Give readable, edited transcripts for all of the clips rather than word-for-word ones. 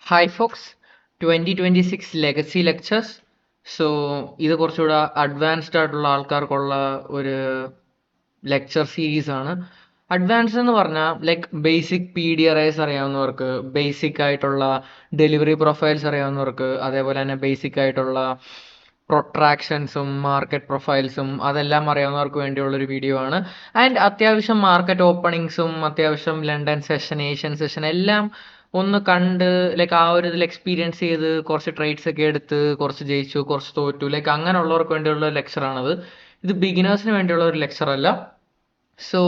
Hi Fox 2026 legacy lectures. So ഇത് കുറച്ചുകൂടെ advanced ആയിട്ടുള്ള ആൾക്കാർക്കുള്ള ഒരു ലെക്ചർ സീരീസ് ആണ്. അഡ്വാൻസ് എന്ന് പറഞ്ഞാൽ like basic P D arrays അറിയാവുന്നവർക്ക്, ബേസിക് ആയിട്ടുള്ള ഡെലിവറി പ്രൊഫൈൽസ് അറിയാവുന്നവർക്ക്, അതേപോലെ തന്നെ ബേസിക് ആയിട്ടുള്ള പ്രൊട്രാക്ഷൻസും മാർക്കറ്റ് പ്രൊഫൈൽസും അതെല്ലാം അറിയാവുന്നവർക്ക് വേണ്ടിയുള്ളൊരു വീഡിയോ ആണ്. ആൻഡ് അത്യാവശ്യം മാർക്കറ്റ് ഓപ്പണിങ്സും അത്യാവശ്യം ലണ്ടൻ സെഷൻ, ഏഷ്യൻ സെഷൻ എല്ലാം ഒന്ന് കണ്ട് ലൈക്ക് ആ ഒരു ഇതിൽ എക്സ്പീരിയൻസ് ചെയ്ത് കുറച്ച് ട്രേഡ്സ് ഒക്കെ എടുത്ത് കുറച്ച് ജയിച്ചു, കുറച്ച് തോറ്റു, ലൈക്ക് അങ്ങനെയുള്ളവർക്ക് വേണ്ടിയുള്ള ലെക്ചറാണത്. ഇത് ബിഗിനേഴ്സിന് വേണ്ടിയുള്ള ഒരു ലെക്ചർ അല്ല. സോ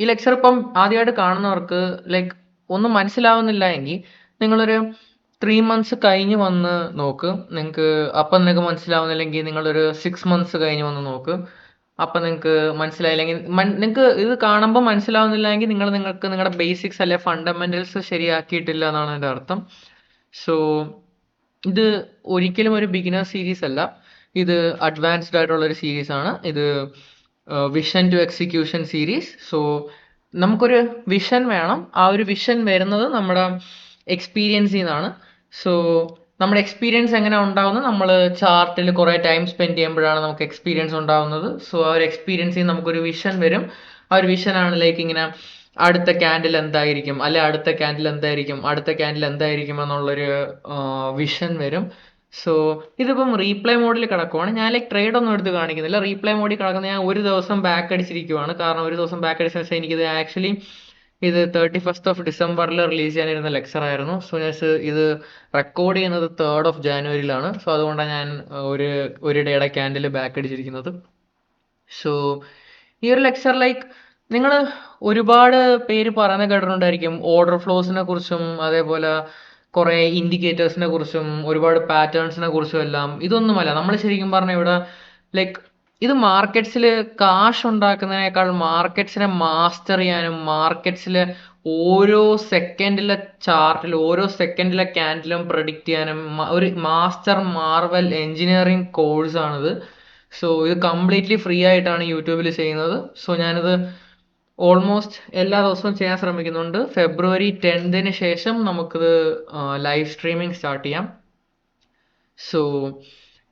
ഈ ലെക്ചർ ഇപ്പം ആദ്യമായിട്ട് കാണുന്നവർക്ക് ലൈക്ക് ഒന്നും മനസ്സിലാവുന്നില്ല എങ്കിൽ നിങ്ങളൊരു 3 months കഴിഞ്ഞ് വന്ന് നോക്ക്. നിങ്ങൾക്ക് അപ്പം നിങ്ങൾക്ക് മനസ്സിലാവുന്നില്ലെങ്കിൽ നിങ്ങളൊരു 6 months കഴിഞ്ഞ് വന്ന് നോക്ക്. അപ്പം നിങ്ങൾക്ക് മനസ്സിലായില്ലെങ്കിൽ നിങ്ങൾക്ക് ഇത് കാണുമ്പോൾ മനസ്സിലാവുന്നില്ല എങ്കിൽ നിങ്ങൾക്ക് നിങ്ങളുടെ ബേസിക്സ് അല്ലെ ഫണ്ടമെന്റൽസ് ശരിയാക്കിയിട്ടില്ല എന്നാണ് എൻ്റെ അർത്ഥം. സോ ഇത് ഒരിക്കലും ഒരു ബിഗിനർ സീരീസ് അല്ല, ഇത് അഡ്വാൻസ്ഡ് ആയിട്ടുള്ള ഒരു സീരീസ് ആണ്. ഇത് vision to execution series. So നമുക്കൊരു വിഷൻ വേണം. ആ ഒരു വിഷൻ വരുന്നത് നമ്മുടെ എക്സ്പീരിയൻസിൽ നിന്നാണ്. സോ നമ്മുടെ എക്സ്പീരിയൻസ് എങ്ങനെ ഉണ്ടാവുന്നത്? നമ്മൾ ചാർട്ടിൽ കുറേ ടൈം സ്പെൻഡ് ചെയ്യുമ്പോഴാണ് നമുക്ക് എക്സ്പീരിയൻസ് ഉണ്ടാവുന്നത്. സോ ആ ഒരു എക്സ്പീരിയൻസിൽ നമുക്കൊരു വിഷൻ വരും. ആ ഒരു വിഷനാണ് ലൈക്ക് ഇങ്ങനെ അടുത്ത ക്യാൻഡിൽ എന്തായിരിക്കും, അല്ലെ അടുത്ത ക്യാൻഡിൽ എന്തായിരിക്കും, അടുത്ത ക്യാൻഡിൽ എന്തായിരിക്കും എന്നുള്ളൊരു വിഷൻ വരും. സോ ഇതിപ്പം റീപ്ലേ മോഡിൽ കിടക്കുവാണ്. ഞാൻ ലൈക്ക് ട്രേഡ് ഒന്നും എടുത്ത് കാണിക്കുന്നില്ല. റീപ്ലേ മോഡിൽ കിടക്കുന്ന ഞാൻ ഒരു ദിവസം ബാക്ക് അടിച്ചിരിക്കുവാണ്. കാരണം ഒരു ദിവസം ബാക്ക് അടിച്ച വെച്ചാൽ എനിക്കിത് ആക്ച്വലി ഇത് 31st December റിലീസ് ചെയ്യാനിരുന്ന ലെക്ചർ ആയിരുന്നു. സോ ഞാൻ ഇത് റെക്കോർഡ് ചെയ്യുന്നത് 3rd January സോ അതുകൊണ്ടാണ് ഞാൻ ഒരു ഡേയുടെ ക്യാൻഡിൽ ബാക്ക് അടിച്ചിരിക്കുന്നത്. സോ ഈ ഒരു ലെക്ചർ ലൈക്ക് നിങ്ങൾ ഒരുപാട് പേര് പറയുന്നത് കേട്ടിട്ടുണ്ടായിരിക്കും ഓർഡർ ഫ്ലോസിനെ കുറിച്ചും അതേപോലെ കുറേ ഇൻഡിക്കേറ്റേഴ്സിനെ കുറിച്ചും ഒരുപാട് പാറ്റേൺസിനെ കുറിച്ചും എല്ലാം. ഇതൊന്നുമല്ല, നമ്മൾ ശരിക്കും പറഞ്ഞാൽ ഇവിടെ ലൈക്ക് ഇത് മാർക്കറ്റ്സിൽ കാശ് ഉണ്ടാക്കുന്നതിനേക്കാൾ മാർക്കറ്റ്സിനെ മാസ്റ്റർ ചെയ്യാനും മാർക്കറ്റ്സിൽ ഓരോ സെക്കൻഡിലെ ചാർട്ടിൽ ഓരോ സെക്കൻഡിലെ ക്യാൻഡിലും പ്രഡിക്റ്റ് ചെയ്യാനും ഒരു മാസ്റ്റർ മാർവൽ എഞ്ചിനീയറിംഗ് കോഴ്സാണിത്. സോ ഇത് കംപ്ലീറ്റ്ലി ഫ്രീ ആയിട്ടാണ് യൂട്യൂബിൽ ചെയ്യുന്നത്. സോ ഞാനിത് ഓൾമോസ്റ്റ് എല്ലാ ദിവസവും ചെയ്യാൻ ശ്രമിക്കുന്നുണ്ട്. February 10th ശേഷം നമുക്കിത് ലൈവ് സ്ട്രീമിംഗ് സ്റ്റാർട്ട് ചെയ്യാം. സോ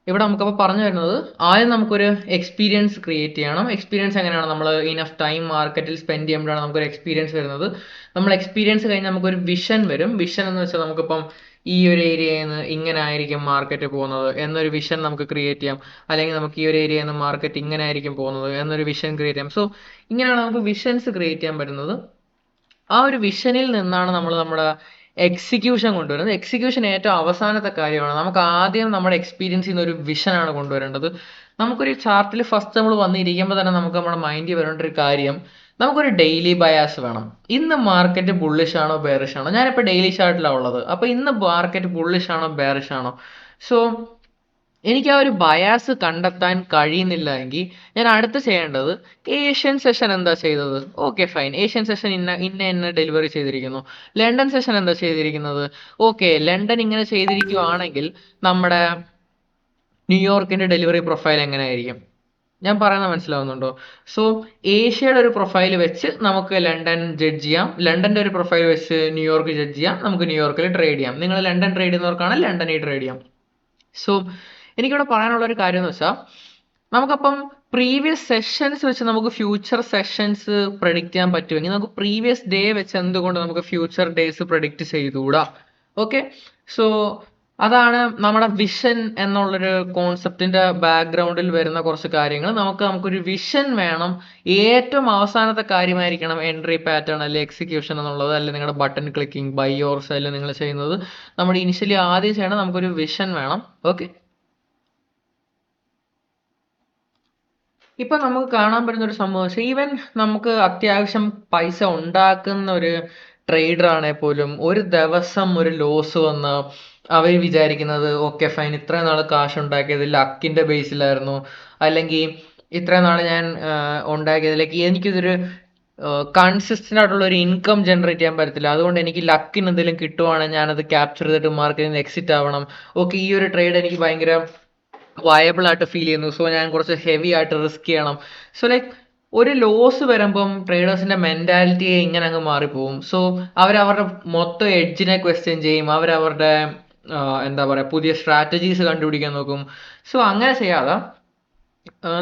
ഇവിടെ നമുക്കപ്പോൾ പറഞ്ഞു വരുന്നത്, ആദ്യം നമുക്കൊരു എക്സ്പീരിയൻസ് ക്രിയേറ്റ് ചെയ്യണം. എക്സ്പീരിയൻസ് എങ്ങനെയാണ്? നമ്മൾ ഇനഫ് ടൈം മാർക്കറ്റിൽ സ്പെൻഡ് ചെയ്യുമ്പോഴാണ് നമുക്കൊരു എക്സ്പീരിയൻസ് വരുന്നത്. നമ്മൾ എക്സ്പീരിയൻസ് കഴിഞ്ഞ് നമുക്കൊരു വിഷൻ വരും. വിഷൻ എന്ന് വെച്ചാൽ നമുക്കിപ്പം ഈ ഒരു ഏരിയയിൽ നിന്ന് ഇങ്ങനെ ആയിരിക്കും മാർക്കറ്റ് പോകുന്നത് എന്നൊരു വിഷൻ നമുക്ക് ക്രിയേറ്റ് ചെയ്യാം. അല്ലെങ്കിൽ നമുക്ക് ഈ ഒരു ഏരിയയിൽ നിന്ന് മാർക്കറ്റ് ഇങ്ങനെ ആയിരിക്കും പോകുന്നത് എന്നൊരു വിഷൻ ക്രിയേറ്റ് ചെയ്യാം. സോ ഇങ്ങനെയാണ് നമുക്ക് വിഷൻസ് ക്രിയേറ്റ് ചെയ്യാൻ പറ്റുന്നത്. ആ ഒരു വിഷനിൽ നിന്നാണ് നമ്മൾ നമ്മുടെ എക്സിക്യൂഷൻ കൊണ്ടുവരുന്നത്. എക്സിക്യൂഷൻ ഏറ്റവും അവസാനത്തെ കാര്യമാണ്. നമുക്ക് ആദ്യം നമ്മുടെ എക്സ്പീരിയൻസിൽ നിന്ന് ഒരു വിഷനാണ് കൊണ്ടുവരേണ്ടത്. നമുക്കൊരു ചാർട്ടിൽ ഫസ്റ്റ് നമ്മൾ വന്നിരിക്കുമ്പോൾ തന്നെ നമുക്ക് നമ്മുടെ മൈൻഡിൽ വരേണ്ട ഒരു കാര്യം, നമുക്കൊരു ഡെയിലി ബയാസ് വേണം. ഇന്ന് മാർക്കറ്റ് ബുള്ളിഷ് ആണോ ബെയറിഷ് ആണോ? ഞാനിപ്പോൾ ഡെയിലി ചാർട്ടിലാണ് ഉള്ളത്. അപ്പോൾ ഇന്ന് മാർക്കറ്റ് ബുള്ളിഷ് ആണോ ബെയറിഷ് ആണോ? സോ എനിക്ക് ആ ഒരു ബയാസ് കണ്ടെത്താൻ കഴിയുന്നില്ല എങ്കിൽ ഞാൻ അടുത്ത് ചെയ്യേണ്ടത്, ഏഷ്യൻ സെഷൻ എന്താ ചെയ്തത്? ഓക്കെ ഫൈൻ, ഏഷ്യൻ സെഷൻ ഇന്ന ഡെലിവറി ചെയ്തിരിക്കുന്നു. ലണ്ടൻ സെഷൻ എന്താ ചെയ്തിരിക്കുന്നത്? ഓക്കെ, ലണ്ടൻ ഇങ്ങനെ ചെയ്തിരിക്കുവാണെങ്കിൽ നമ്മുടെ ന്യൂയോർക്കിന്റെ ഡെലിവറി പ്രൊഫൈൽ എങ്ങനെയായിരിക്കും? ഞാൻ പറയുന്നത് മനസ്സിലാവുന്നുണ്ടോ? സോ ഏഷ്യയുടെ ഒരു പ്രൊഫൈൽ വെച്ച് നമുക്ക് ലണ്ടൻ ജഡ്ജ് ചെയ്യാം, ലണ്ടന്റെ ഒരു പ്രൊഫൈൽ വെച്ച് ന്യൂയോർക്ക് ജഡ്ജ് ചെയ്യാം, നമുക്ക് ന്യൂയോർക്കിൽ ട്രേഡ് ചെയ്യാം. നിങ്ങൾ ലണ്ടൻ ട്രേഡ് ചെയ്യുന്നവർക്കാണ് ലണ്ടനിൽ ട്രേഡ് ചെയ്യാം. സോ എനിക്കിവിടെ പറയാനുള്ള ഒരു കാര്യം എന്ന് വെച്ചാൽ, നമുക്കപ്പം പ്രീവിയസ് സെഷൻസ് വെച്ച് നമുക്ക് ഫ്യൂച്ചർ സെഷൻസ് പ്രഡിക്റ്റ് ചെയ്യാൻ പറ്റുമെങ്കിൽ നമുക്ക് പ്രീവിയസ് ഡേ വെച്ച് എന്തുകൊണ്ട് നമുക്ക് ഫ്യൂച്ചർ ഡേയ്സ് പ്രഡിക്റ്റ് ചെയ്തുകൂടാ? ഓക്കെ, സോ അതാണ് നമ്മുടെ വിഷൻ എന്നുള്ളൊരു കോൺസെപ്റ്റിന്റെ ബാക്ക്ഗ്രൗണ്ടിൽ വരുന്ന കുറച്ച് കാര്യങ്ങൾ. നമുക്കൊരു വിഷൻ വേണം. ഏറ്റവും അവസാനത്തെ കാര്യമായിരിക്കണം എൻട്രി പാറ്റേൺ അല്ലെ എക്സിക്യൂഷൻ എന്നുള്ളത്, അല്ലെ നിങ്ങളുടെ button clicking, buy or sell നിങ്ങൾ ചെയ്യുന്നത്. നമ്മൾ ഇനിഷ്യലി ആദ്യം ചെയ്യണം, നമുക്കൊരു വിഷൻ വേണം. ഓക്കെ, ഇപ്പൊ നമുക്ക് കാണാൻ പറ്റുന്ന ഒരു സംഭവം, ഈവൻ നമുക്ക് അത്യാവശ്യം പൈസ ഉണ്ടാക്കുന്ന ഒരു ട്രേഡർ ആണെങ്കിൽ പോലും ഒരു ദിവസം ഒരു ലോസ് വന്ന അവർ വിചാരിക്കുന്നത് ഓക്കെ ഫൈൻ, ഇത്രയും നാൾ കാശ് ഉണ്ടാക്കിയത് ലക്കിന്റെ ബേസിലായിരുന്നു, അല്ലെങ്കിൽ ഇത്രയും നാൾ ഞാൻ ഉണ്ടാക്കിയതിലേക്ക് എനിക്കിതൊരു കൺസിസ്റ്റന്റ് ആയിട്ടുള്ള ഒരു ഇൻകം ജനറേറ്റ് ചെയ്യാൻ പറ്റത്തില്ല, അതുകൊണ്ട് എനിക്ക് ലക്കിന് എന്തെങ്കിലും കിട്ടുവാണെങ്കിൽ ഞാനത് ക്യാപ്ചർ ചെയ്തിട്ട് മാർക്കറ്റിൽ നിന്ന് എക്സിറ്റ് ആവണം. ഓക്കെ, ഈ ഒരു ട്രേഡ് എനിക്ക് ഭയങ്കര വയബിൾ ആയിട്ട് ഫീൽ ചെയ്യുന്നു, സോ ഞാൻ കുറച്ച് ഹെവി ആയിട്ട് റിസ്ക് ചെയ്യണം. സോ ലൈക്ക് ഒരു ലോസ് വരുമ്പം ട്രേഡേഴ്സിന്റെ മെന്റാലിറ്റി ഇങ്ങനെ അങ്ങ് മാറിപ്പോവും. സോ അവരവരുടെ മൊത്തം എഡ്ജിനെ ക്വസ്റ്റ്യൻ ചെയ്യും, അവരവരുടെ എന്താ പറയാ പുതിയ സ്ട്രാറ്റജീസ് കണ്ടുപിടിക്കാൻ നോക്കും. സോ അങ്ങനെ ചെയ്യാതെ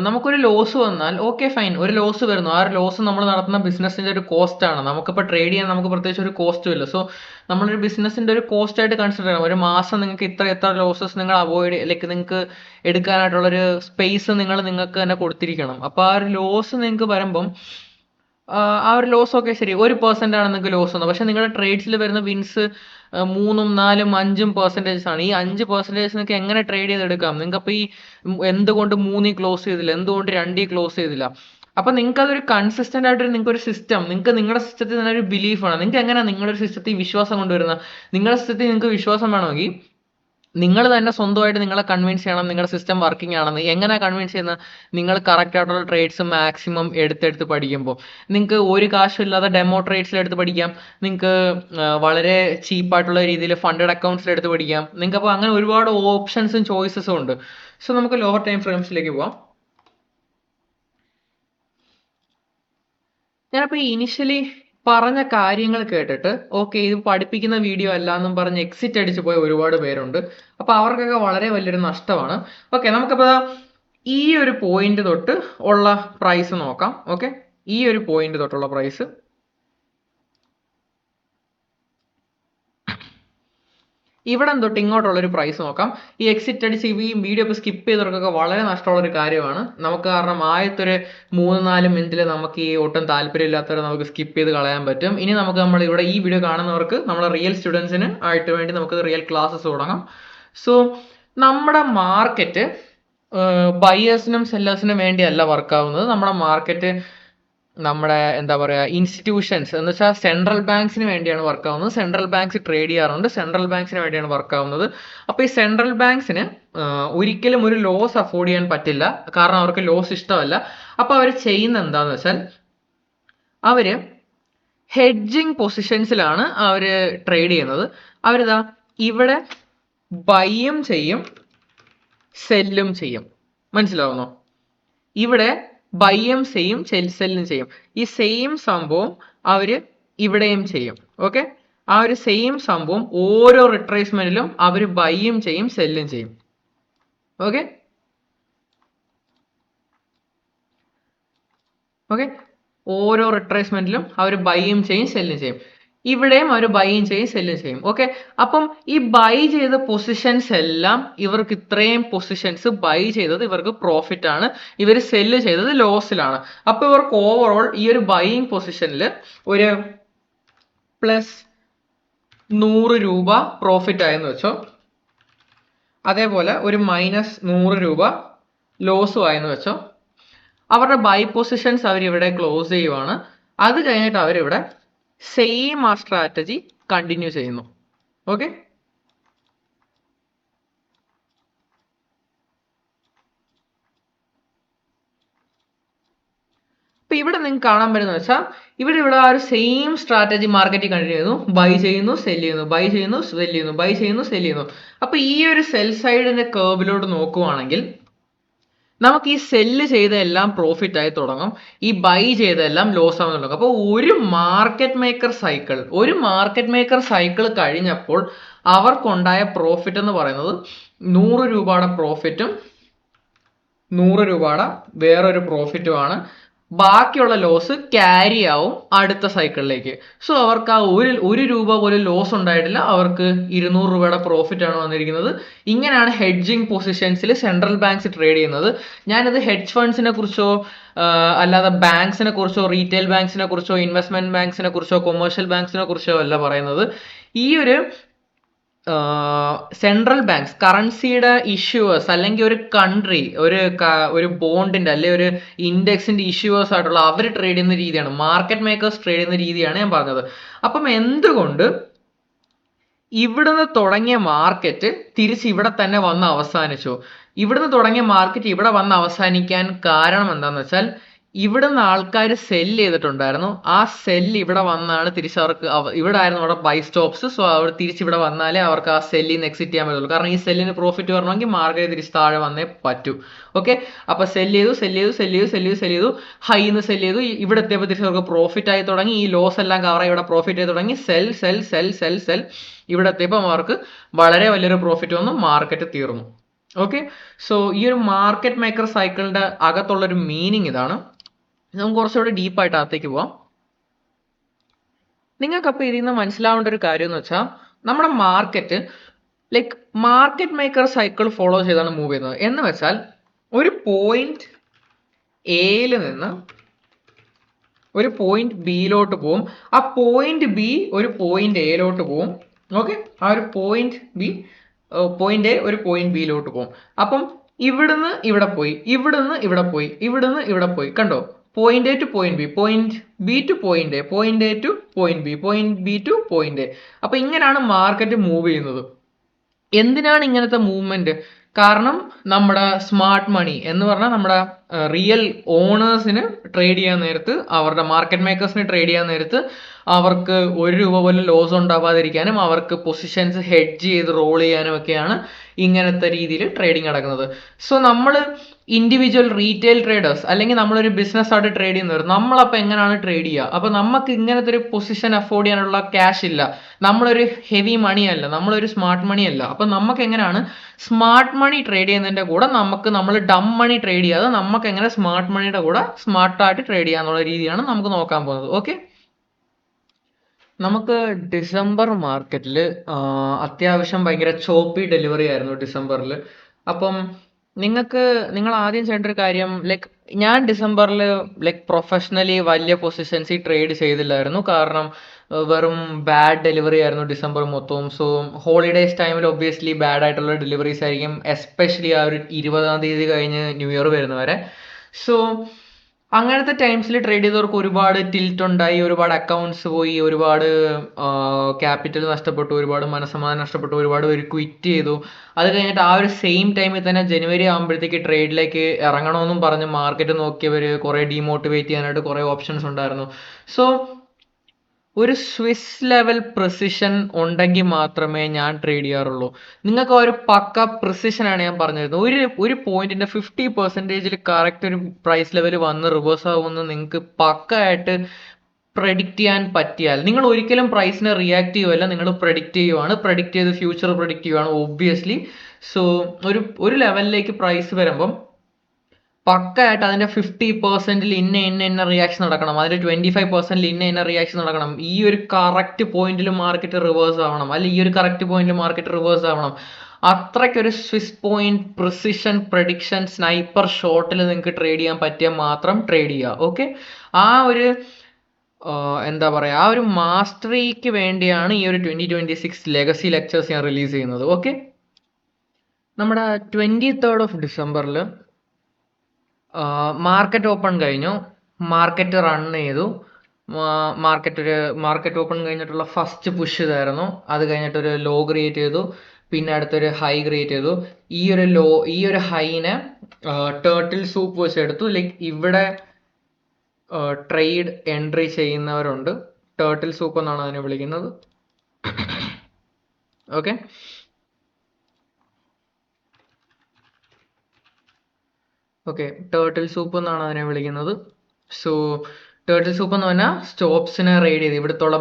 നമുക്കൊരു ലോസ് വന്നാൽ ഓക്കെ ഫൈൻ, ഒരു ലോസ് വരുന്നു, ആ ഒരു ലോസ് നമ്മൾ നടത്തുന്ന ബിസിനസിന്റെ ഒരു കോസ്റ്റ് ആണ്. നമുക്കിപ്പോൾ ട്രേഡ് ചെയ്യാൻ നമുക്ക് പ്രത്യേകിച്ച് ഒരു കോസ്റ്റും ഇല്ല. സോ നമ്മളൊരു ബിസിനസിന്റെ ഒരു കോസ്റ്റ് ആയിട്ട് കൺസിഡർ ചെയ്യണം. ഒരു മാസം നിങ്ങൾക്ക് എത്ര ലോസസ് നിങ്ങൾ അവോയ്ഡ് ലൈക്ക് നിങ്ങൾക്ക് എടുക്കാനായിട്ടുള്ളൊരു സ്പേസ് നിങ്ങൾക്ക് തന്നെ കൊടുത്തിരിക്കണം. അപ്പോൾ ആ ഒരു ലോസ് നിങ്ങൾക്ക് വരുമ്പം ആ ഒരു ലോസ് ഒക്കെ ശരി 1% ആണ് നിങ്ങൾക്ക് ലോസ് വന്നത്, പക്ഷെ നിങ്ങളുടെ ട്രേഡ്സിൽ വരുന്ന വിൻസ് 3, 4, 5% ആണ്. ഈ 5% നിങ്ങൾക്ക് എങ്ങനെ ട്രേഡ് ചെയ്തെടുക്കാം? നിങ്ങൾക്ക് അപ്പോൾ ഈ എന്തുകൊണ്ട് 3 ക്ലോസ് ചെയ്തില്ല, എന്തുകൊണ്ട് 2 ക്ലോസ് ചെയ്തില്ല? അപ്പൊ നിങ്ങൾക്ക് അതൊരു കൺസിസ്റ്റന്റ് ആയിട്ടൊരു നിങ്ങൾക്ക് ഒരു സിസ്റ്റം, നിങ്ങൾക്ക് നിങ്ങളുടെ സിസ്റ്റത്തിൽ തന്നെ ഒരു ബിലീഫ് ആണ്. നിങ്ങൾക്ക് എങ്ങനെയാണ് നിങ്ങളുടെ സിസ്റ്റത്തിൽ വിശ്വാസം കൊണ്ടുവരുന്നത്? നിങ്ങളുടെ സിസ്റ്റത്തിൽ നിങ്ങൾക്ക് വിശ്വാസം വേണമെങ്കിൽ നിങ്ങൾ തന്നെ സ്വന്തമായിട്ട് നിങ്ങളെ കൺവിൻസ് ചെയ്യണം നിങ്ങളുടെ സിസ്റ്റം വർക്കിംഗ് ആണെന്ന്. എങ്ങനെ കൺവിൻസ് ചെയ്യുന്നത്? നിങ്ങൾ കറക്റ്റ് ആയിട്ടുള്ള ട്രേഡ്സ് മാക്സിമം എടുത്തെടുത്ത് പഠിക്കുമ്പോൾ നിങ്ങൾക്ക് ഒരു കാശും ഇല്ലാതെ ഡെമോ ട്രേഡ്സിൽ എടുത്ത് പഠിക്കാം. നിങ്ങൾക്ക് വളരെ ചീപ്പായിട്ടുള്ള രീതിയിൽ ഫണ്ടഡ് അക്കൗണ്ട്സിൽ എടുത്ത് പഠിക്കാം. നിങ്ങൾക്ക് അപ്പോൾ അങ്ങനെ ഒരുപാട് ഓപ്ഷൻസും ചോയ്സസും ഉണ്ട്. സോ നമുക്ക് ലോവർ ടൈം ഫ്രെയിംസിലേക്ക് പോവാം. ഞാനപ്പോൾ ഇനിഷ്യലി പറഞ്ഞ കാര്യങ്ങൾ കേട്ടിട്ട് ഓക്കെ ഇത് പഠിപ്പിക്കുന്ന വീഡിയോ അല്ല എന്നും പറഞ്ഞ് എക്സിറ്റ് അടിച്ചു പോയ ഒരുപാട് പേരുണ്ട്. അപ്പൊ അവർക്കൊക്കെ വളരെ വലിയൊരു നഷ്ടമാണ്. ഓക്കെ, നമുക്കപ്പോൾ ഈ ഒരു പോയിന്റ് തൊട്ട് ഉള്ള പ്രൈസ് നോക്കാം. ഓക്കെ, ഈ ഒരു പോയിന്റ് തൊട്ടുള്ള പ്രൈസ് ഇവിടെ തൊട്ട് ഇങ്ങോട്ടുള്ള ഒരു പ്രൈസ് നോക്കാം. ഈ എക്സിറ്റ് അടിച്ച് ഈ വീഡിയോ ഇപ്പോൾ സ്കിപ്പ് ചെയ്തവർക്കൊക്കെ വളരെ നഷ്ടമുള്ള ഒരു കാര്യമാണ്. നമുക്ക് കാരണം ആദ്യത്തെ 3-4 മിനിറ്റിൽ നമുക്ക് ഈ ഒട്ടും താല്പര്യമില്ലാത്തവരെ നമുക്ക് സ്കിപ്പ് ചെയ്ത് കളയാൻ പറ്റും. ഇനി നമുക്ക് നമ്മൾ ഇവിടെ ഈ വീഡിയോ കാണുന്നവർക്ക് നമ്മളെ റിയൽ സ്റ്റുഡൻസിന് ആയിട്ട് വേണ്ടി നമുക്ക് റിയൽ ക്ലാസ്സസ് തുടങ്ങാം. സോ നമ്മുടെ മാർക്കറ്റ് ബയേഴ്സിനും സെല്ലേഴ്സിനും വേണ്ടിയല്ല വർക്കാവുന്നത്. നമ്മുടെ മാർക്കറ്റ് നമ്മുടെ എന്താ പറയുക ഇൻസ്റ്റിറ്റ്യൂഷൻസ് എന്ന് വെച്ചാൽ സെൻട്രൽ ബാങ്ക്സിന് വേണ്ടിയാണ് വർക്ക് ആവുന്നത്. സെൻട്രൽ ബാങ്ക്സ് ട്രേഡ് ചെയ്യാറുണ്ട്, സെൻട്രൽ ബാങ്ക്സിന് വേണ്ടിയാണ് വർക്ക് ആവുന്നത്. അപ്പോൾ ഈ സെൻട്രൽ ബാങ്ക്സിന് ഒരിക്കലും ഒരു ലോസ് അഫോർഡ് ചെയ്യാൻ പറ്റില്ല, കാരണം അവർക്ക് ലോസ് ഇഷ്ടമല്ല. അപ്പോൾ അവർ ചെയ്യുന്ന എന്താന്ന് വെച്ചാൽ അവര് ഹെഡ്ജിങ് പൊസിഷൻസിലാണ് അവർ ട്രേഡ് ചെയ്യുന്നത്. അവരിതാ ഇവിടെ ബൈയും ചെയ്യും സെല്ലും ചെയ്യും. മനസ്സിലാവുന്നോ? ഇവിടെ ബൈയും ചെയ്യും സെല്ലും ചെയ്യും. ഈ സെയിം സംഭവം അവര് ഇവിടെയും ചെയ്യും. ഓക്കെ, ആ ഒരു സെയിം സംഭവം ഓരോ റിട്രേസ്മെന്റിലും അവർ ബൈയും ചെയ്യും സെല്ലും ചെയ്യും. ഓക്കെ ഓക്കെ ഓരോ റിട്രേസ്മെന്റിലും അവർ ബൈയും ചെയ്യും സെല്ലും ചെയ്യും. ഇവിടെയും അവർ ബൈയും ചെയ്യും സെല്ലും ചെയ്യും. ഓക്കെ, അപ്പം ഈ ബൈ ചെയ്ത പൊസിഷൻസ് എല്ലാം ഇവർക്ക് ഇത്രയും പൊസിഷൻസ് ബൈ ചെയ്തത് ഇവർക്ക് പ്രോഫിറ്റ് ആണ്, ഇവർ സെല്ല് ചെയ്തത് ലോസിലാണ്. അപ്പൊ ഇവർക്ക് ഓവറോൾ ഈ ഒരു ബൈയിങ് പൊസിഷനിൽ ഒരു +100 രൂപ പ്രോഫിറ്റ് ആയെന്ന് വെച്ചോ, അതേപോലെ ഒരു -100 രൂപ ലോസും ആയെന്ന് വെച്ചോ. അവരുടെ ബൈ പൊസിഷൻസ് അവരിവിടെ ക്ലോസ് ചെയ്യുവാണ്. അത് കഴിഞ്ഞിട്ട് അവരിവിടെ സെയിം ആ സ്ട്രാറ്റജി കണ്ടിന്യൂ ചെയ്യുന്നു. ഓക്കെ, അപ്പൊ ഇവിടെ നിങ്ങൾക്ക് കാണാൻ പറ്റുന്ന വെച്ചാൽ ഇവിടെ ആ ഒരു സെയിം സ്ട്രാറ്റജി മാർക്കറ്റിൽ കണ്ടിന്യൂ ചെയ്യുന്നു. ബൈ ചെയ്യുന്നു സെല് ചെയ്യുന്നു, ബൈ ചെയ്യുന്നു സെല് ചെയ്യുന്നു, ബൈ ചെയ്യുന്നു സെല് ചെയ്യുന്നു. അപ്പൊ ഈ ഒരു സെൽ സൈഡിന്റെ കേർവിലോട്ട് നോക്കുവാണെങ്കിൽ നമുക്ക് ഈ സെല്ല് ചെയ്തെല്ലാം പ്രോഫിറ്റ് ആയി തുടങ്ങും, ഈ ബൈ ചെയ്തെല്ലാം ലോസ് ആവാൻ തുടങ്ങും. അപ്പോൾ ഒരു മാർക്കറ്റ് മേക്കർ സൈക്കിൾ കഴിഞ്ഞപ്പോൾ അവർക്കുണ്ടായ പ്രോഫിറ്റ് എന്ന് പറയുന്നത് 100 രൂപയുടെ പ്രോഫിറ്റും 100 രൂപയുടെ വേറൊരു പ്രോഫിറ്റുമാണ്. ബാക്കിയുള്ള ലോസ് ക്യാരി ആവും അടുത്ത സൈക്കിളിലേക്ക്. സോ അവർക്ക് ആ ഒരു രൂപ പോലും ലോസ് ഉണ്ടായിട്ടില്ല, അവർക്ക് 200 രൂപയുടെ പ്രോഫിറ്റ് ആണ് വന്നിരിക്കുന്നത്. ഇങ്ങനെയാണ് ഹെഡ്ജിങ് പൊസിഷൻസിൽ സെൻട്രൽ ബാങ്ക്സ് ട്രേഡ് ചെയ്യുന്നത്. ഞാനിത് ഹെഡ്ജ് ഫണ്ട്സിനെ കുറിച്ചോ അല്ലാതെ ബാങ്ക്സിനെ കുറിച്ചോ റീറ്റെയിൽ ബാങ്ക്സിനെ കുറിച്ചോ ഇൻവെസ്റ്റ്മെന്റ് ബാങ്ക്സിനെ കുറിച്ചോ കൊമേഴ്ഷ്യൽ ബാങ്ക്സിനെ കുറിച്ചോ അല്ല പറയുന്നത്. ഈ ഒരു സെൻട്രൽ ബാങ്ക്സ് കറൻസിയുടെ ഇഷ്യൂവേഴ്സ് അല്ലെങ്കിൽ ഒരു കൺട്രി ഒരു ബോണ്ടിന്റെ അല്ലെങ്കിൽ ഒരു ഇൻഡെക്സിന്റെ ഇഷ്യൂവേഴ്സ് ആയിട്ടുള്ള അവർ ട്രേഡ് ചെയ്യുന്ന രീതിയാണ്, മാർക്കറ്റ് മേക്കേഴ്സ് ട്രേഡ് ചെയ്യുന്ന രീതിയാണ് ഞാൻ പറഞ്ഞത്. അപ്പം എന്തുകൊണ്ട് ഇവിടുന്ന് തുടങ്ങിയ മാർക്കറ്റ് തിരിച്ച് ഇവിടെ തന്നെ വന്ന് അവസാനിച്ചു? ഇവിടുന്ന് തുടങ്ങിയ മാർക്കറ്റ് ഇവിടെ വന്ന് അവസാനിക്കാൻ കാരണം എന്താണെന്ന് വെച്ചാൽ ഇവിടുന്ന് ആൾക്കാർ സെല്ല് ചെയ്തിട്ടുണ്ടായിരുന്നു. ആ സെല്ല് ഇവിടെ വന്നാണ് തിരിച്ചവർക്ക് ഇവിടെ ആയിരുന്നു അവിടെ ബൈ സ്റ്റോപ്സ്. സോ അവർ തിരിച്ചിവിടെ വന്നാലേ അവർക്ക് ആ സെല്ലിൽ നിന്ന് എക്സിറ്റ് ചെയ്യാൻ പറ്റുള്ളൂ. കാരണം ഈ സെല്ലിന് പ്രോഫിറ്റ് വരണമെങ്കിൽ മാർക്കറ്റ് തിരിച്ച് താഴെ വന്നേ പറ്റൂ. ഓക്കെ, അപ്പൊ സെല്ല് ചെയ്തു ഹൈന്ന് സെല്ല് ചെയ്തു. ഇവിടെ എത്തിയപ്പോൾ തിരിച്ച് അവർക്ക് പ്രോഫിറ്റ് ആയി തുടങ്ങി. ഈ ലോസ് എല്ലാം കവറായി ഇവിടെ പ്രോഫിറ്റ് ആയി തുടങ്ങി. സെൽ ഇവിടെ എത്തിയപ്പോൾ അവർക്ക് വളരെ വലിയൊരു പ്രോഫിറ്റ് വന്നു, മാർക്കറ്റ് തീർന്നു. ഓക്കെ, സോ ഈ ഒരു മാർക്കറ്റ് മേക്കർ സൈക്കിളിന്റെ അകത്തുള്ളൊരു മീനിങ് ഇതാണ്. നമുക്ക് കുറച്ചുകൂടി ഡീപ്പായിട്ട് അകത്തേക്ക് പോവാം. നിങ്ങൾക്കപ്പോൾ ഇതിൽ നിന്ന് മനസ്സിലാവേണ്ട ഒരു കാര്യം എന്ന് വെച്ചാൽ നമ്മുടെ market market maker cycle follow ചെയ്താണ് മൂവ് ചെയ്യുന്നത്. എന്ന് വെച്ചാൽ ഒരു പോയിന്റ് എയിൽ നിന്ന് ഒരു പോയിന്റ് ബിയിലോട്ട് പോവും. ആ പോയിന്റ് ബി ഒരു പോയിന്റ് എയിലോട്ട് പോവും. ഓക്കെ, ആ ഒരു പോയിന്റ് ബി പോയിന്റ് എ ഒരു പോയിന്റ് ബിയിലോട്ട് പോകും. അപ്പം ഇവിടുന്ന് ഇവിടെ പോയി, ഇവിടുന്ന് ഇവിടെ പോയി, ഇവിടുന്ന് ഇവിടെ പോയി. കണ്ടോ? Point A two point B, point B two point A, point A two point B, point B two point A. അപ്പൊ ഇങ്ങനെയാണ് മാർക്കറ്റ് മൂവ് ചെയ്യുന്നത്. എന്തിനാണ് ഇങ്ങനത്തെ മൂവ്മെന്റ്? കാരണം നമ്മുടെ സ്മാർട്ട് മണി എന്ന് പറഞ്ഞാൽ നമ്മുടെ റിയൽ ഓണേഴ്സിന് ട്രേഡ് ചെയ്യാൻ നേരത്ത്, അവരുടെ മാർക്കറ്റ് മേക്കേഴ്സിന് ട്രേഡ് ചെയ്യാൻ നേരത്ത് അവർക്ക് ₹1 പോലും ലോസ് ഉണ്ടാവാതിരിക്കാനും അവർക്ക് പൊസിഷൻസ് ഹെഡ്ജ് ചെയ്ത് റോൾ ചെയ്യാനും ഒക്കെയാണ് ഇങ്ങനത്തെ രീതിയിൽ ട്രേഡിംഗ് നടക്കുന്നത്. സോ നമ്മൾ ഇൻഡിവിജ്വൽ റീറ്റെയിൽ ട്രേഡേഴ്സ് അല്ലെങ്കിൽ നമ്മളൊരു ബിസിനസ് ആയിട്ട് ട്രേഡ് ചെയ്യുന്നവർ, നമ്മളപ്പോൾ എങ്ങനെയാണ് ട്രേഡ് ചെയ്യുക? അപ്പോൾ നമുക്ക് ഇങ്ങനത്തെ ഒരു പൊസിഷൻ അഫോർഡ് ചെയ്യാനുള്ള ക്യാഷ് ഇല്ല, നമ്മളൊരു ഹെവി മണി അല്ല, നമ്മളൊരു സ്മാർട്ട് മണി അല്ല. അപ്പം നമുക്ക് എങ്ങനെയാണ് സ്മാർട്ട് മണി ട്രേഡ് ചെയ്യുന്നതിൻ്റെ കൂടെ നമ്മൾ ഡം മണി ട്രേഡ് ചെയ്യാതെ നമുക്ക് എങ്ങനെ സ്മാർട്ട് മണിയുടെ കൂടെ സ്മാർട്ടായിട്ട് ട്രേഡ് ചെയ്യാന്നുള്ള രീതിയാണ് നമുക്ക് നോക്കാൻ പോകുന്നത്. ഓക്കെ, നമുക്ക് ഡിസംബർ മാർക്കറ്റിൽ അത്യാവശ്യം ഭയങ്കര ചോപ്പി ഡെലിവറി ആയിരുന്നു ഡിസംബറിൽ. അപ്പം നിങ്ങൾ ആദ്യം ചെയ്യേണ്ട ഒരു കാര്യം, ഞാൻ ഡിസംബറിൽ പ്രൊഫഷണലി വലിയ പൊസിഷൻസ് ട്രേഡ് ചെയ്തില്ലായിരുന്നു. കാരണം വെറും ബാഡ് ഡെലിവറി ആയിരുന്നു ഡിസംബർ മൊത്തവും. സോ ഹോളിഡേയ്സ് ടൈമിൽ ഒബ്വിയസ്ലി ബാഡ് ആയിട്ടുള്ള ഡെലിവറീസ് ആയിരിക്കും, എസ്പെഷ്യലി ആ ഒരു 20-ാം തീയതി കഴിഞ്ഞ് ന്യൂ ഇയർ വരുന്നവരെ. സോ അങ്ങനത്തെ ടൈംസിൽ ട്രേഡ് ചെയ്തവർക്ക് ഒരുപാട് ടിൽറ്റ് ഉണ്ടായി, ഒരുപാട് അക്കൗണ്ട്സ് പോയി, ഒരുപാട് ക്യാപിറ്റൽ നഷ്ടപ്പെട്ടു, ഒരുപാട് മനസ്സമാധാനം നഷ്ടപ്പെട്ടു, ഒരുപാട് പേര് ക്വിറ്റ് ചെയ്തു. അത് കഴിഞ്ഞിട്ട് ആ ഒരു സെയിം ടൈമിൽ തന്നെ ജനുവരി ആകുമ്പോഴത്തേക്ക് ട്രേഡിലേക്ക് ഇറങ്ങണമെന്നും പറഞ്ഞ് മാർക്കറ്റ് നോക്കിയവർ കുറേ ഡീമോട്ടിവേറ്റ് ചെയ്യാനായിട്ട് കുറേ ഓപ്ഷൻസ് ഉണ്ടായിരുന്നു. സോ ഒരു സ്വിസ് ലെവൽ പ്രിസിഷൻ ഉണ്ടെങ്കിൽ മാത്രമേ ഞാൻ ട്രേഡ് ചെയ്യാറുള്ളൂ. നിങ്ങൾക്ക് ഒരു പക്ക പ്രിസിഷനാണ് ഞാൻ പറഞ്ഞിരുന്നത്. ഒരു പോയിന്റിന്റെ 50% കറക്റ്റ് ഒരു പ്രൈസ് ലെവൽ വന്ന് റിവേഴ്സ് ആവുമെന്ന് നിങ്ങൾക്ക് പക്കായിട്ട് പ്രഡിക്റ്റ് ചെയ്യാൻ പറ്റിയാൽ, നിങ്ങൾ ഒരിക്കലും പ്രൈസിനെ റിയാക്ട് ചെയ്യുമല്ല, നിങ്ങൾ പ്രഡിക്റ്റ് ചെയ്യുവാണ്. പ്രഡിക്റ്റ് ചെയ്ത് ഫ്യൂച്ചർ പ്രഡിക്റ്റ് ചെയ്യുവാണ് ഒബ്വിയസ്ലി. സോ ഒരു ലെവലിലേക്ക് പ്രൈസ് വരുമ്പം പക്കായിട്ട് അതിന്റെ 50%-ൽ ഇന്ന റിയാക്ഷൻ നടക്കണം, അതിന്റെ 25%-ൽ ഇന്ന റിയാക്ഷൻ നടക്കണം. ഈ ഒരു കറക്റ്റ് പോയിന്റിൽ മാർക്കറ്റ് റിവേഴ്സ് ആവണം, അല്ലെങ്കിൽ ഈ ഒരു കറക്റ്റ് പോയിന്റിൽ മാർക്കറ്റ് റിവേഴ്സ് ആവണം. അത്രയ്ക്കൊരു Swiss point precision prediction sniper ഷോട്ടിൽ നിങ്ങൾക്ക് ട്രേഡ് ചെയ്യാൻ പറ്റിയാൽ മാത്രം ട്രേഡ് ചെയ്യുക. ഓക്കെ, ആ ഒരു എന്താ പറയുക, ആ ഒരു മാസ്റ്ററിക്ക് വേണ്ടിയാണ് ഈ ഒരു 2026 ലെഗസി ലെക്ചേഴ്സ് ഞാൻ റിലീസ് ചെയ്യുന്നത്. ഓക്കെ, നമ്മുടെ 23rd of December market open കഴിഞ്ഞു, മാർക്കറ്റ് റൺ ചെയ്തു. മാർക്കറ്റ് ഓപ്പൺ കഴിഞ്ഞിട്ടുള്ള ഫസ്റ്റ് പുഷ് ഇതായിരുന്നു. അത് കഴിഞ്ഞിട്ടൊരു ലോ ക്രിയേറ്റ് ചെയ്തു, പിന്നെ അടുത്തൊരു ഹൈ ക്രിയേറ്റ് ചെയ്തു. ഈ ഒരു ഹൈനെ ടേർട്ടിൽ സൂപ്പ് വെച്ച് എടുത്തു. ഇവിടെ ട്രേഡ് എൻട്രി ചെയ്യുന്നവരുണ്ട്, ടേർട്ടിൽ സൂപ്പ് എന്നാണ് അതിനെ വിളിക്കുന്നത്. ഓക്കെ, ടേർട്ടിൽ സൂപ്പ് എന്നാണ് അതിനെ വിളിക്കുന്നത്. സോ ടേർട്ടിൽ സൂപ്പ് എന്ന് പറഞ്ഞാൽ സ്റ്റോപ്സിനെ റെയ്ഡ് ചെയ്ത്, ഇവിടുത്തുള്ള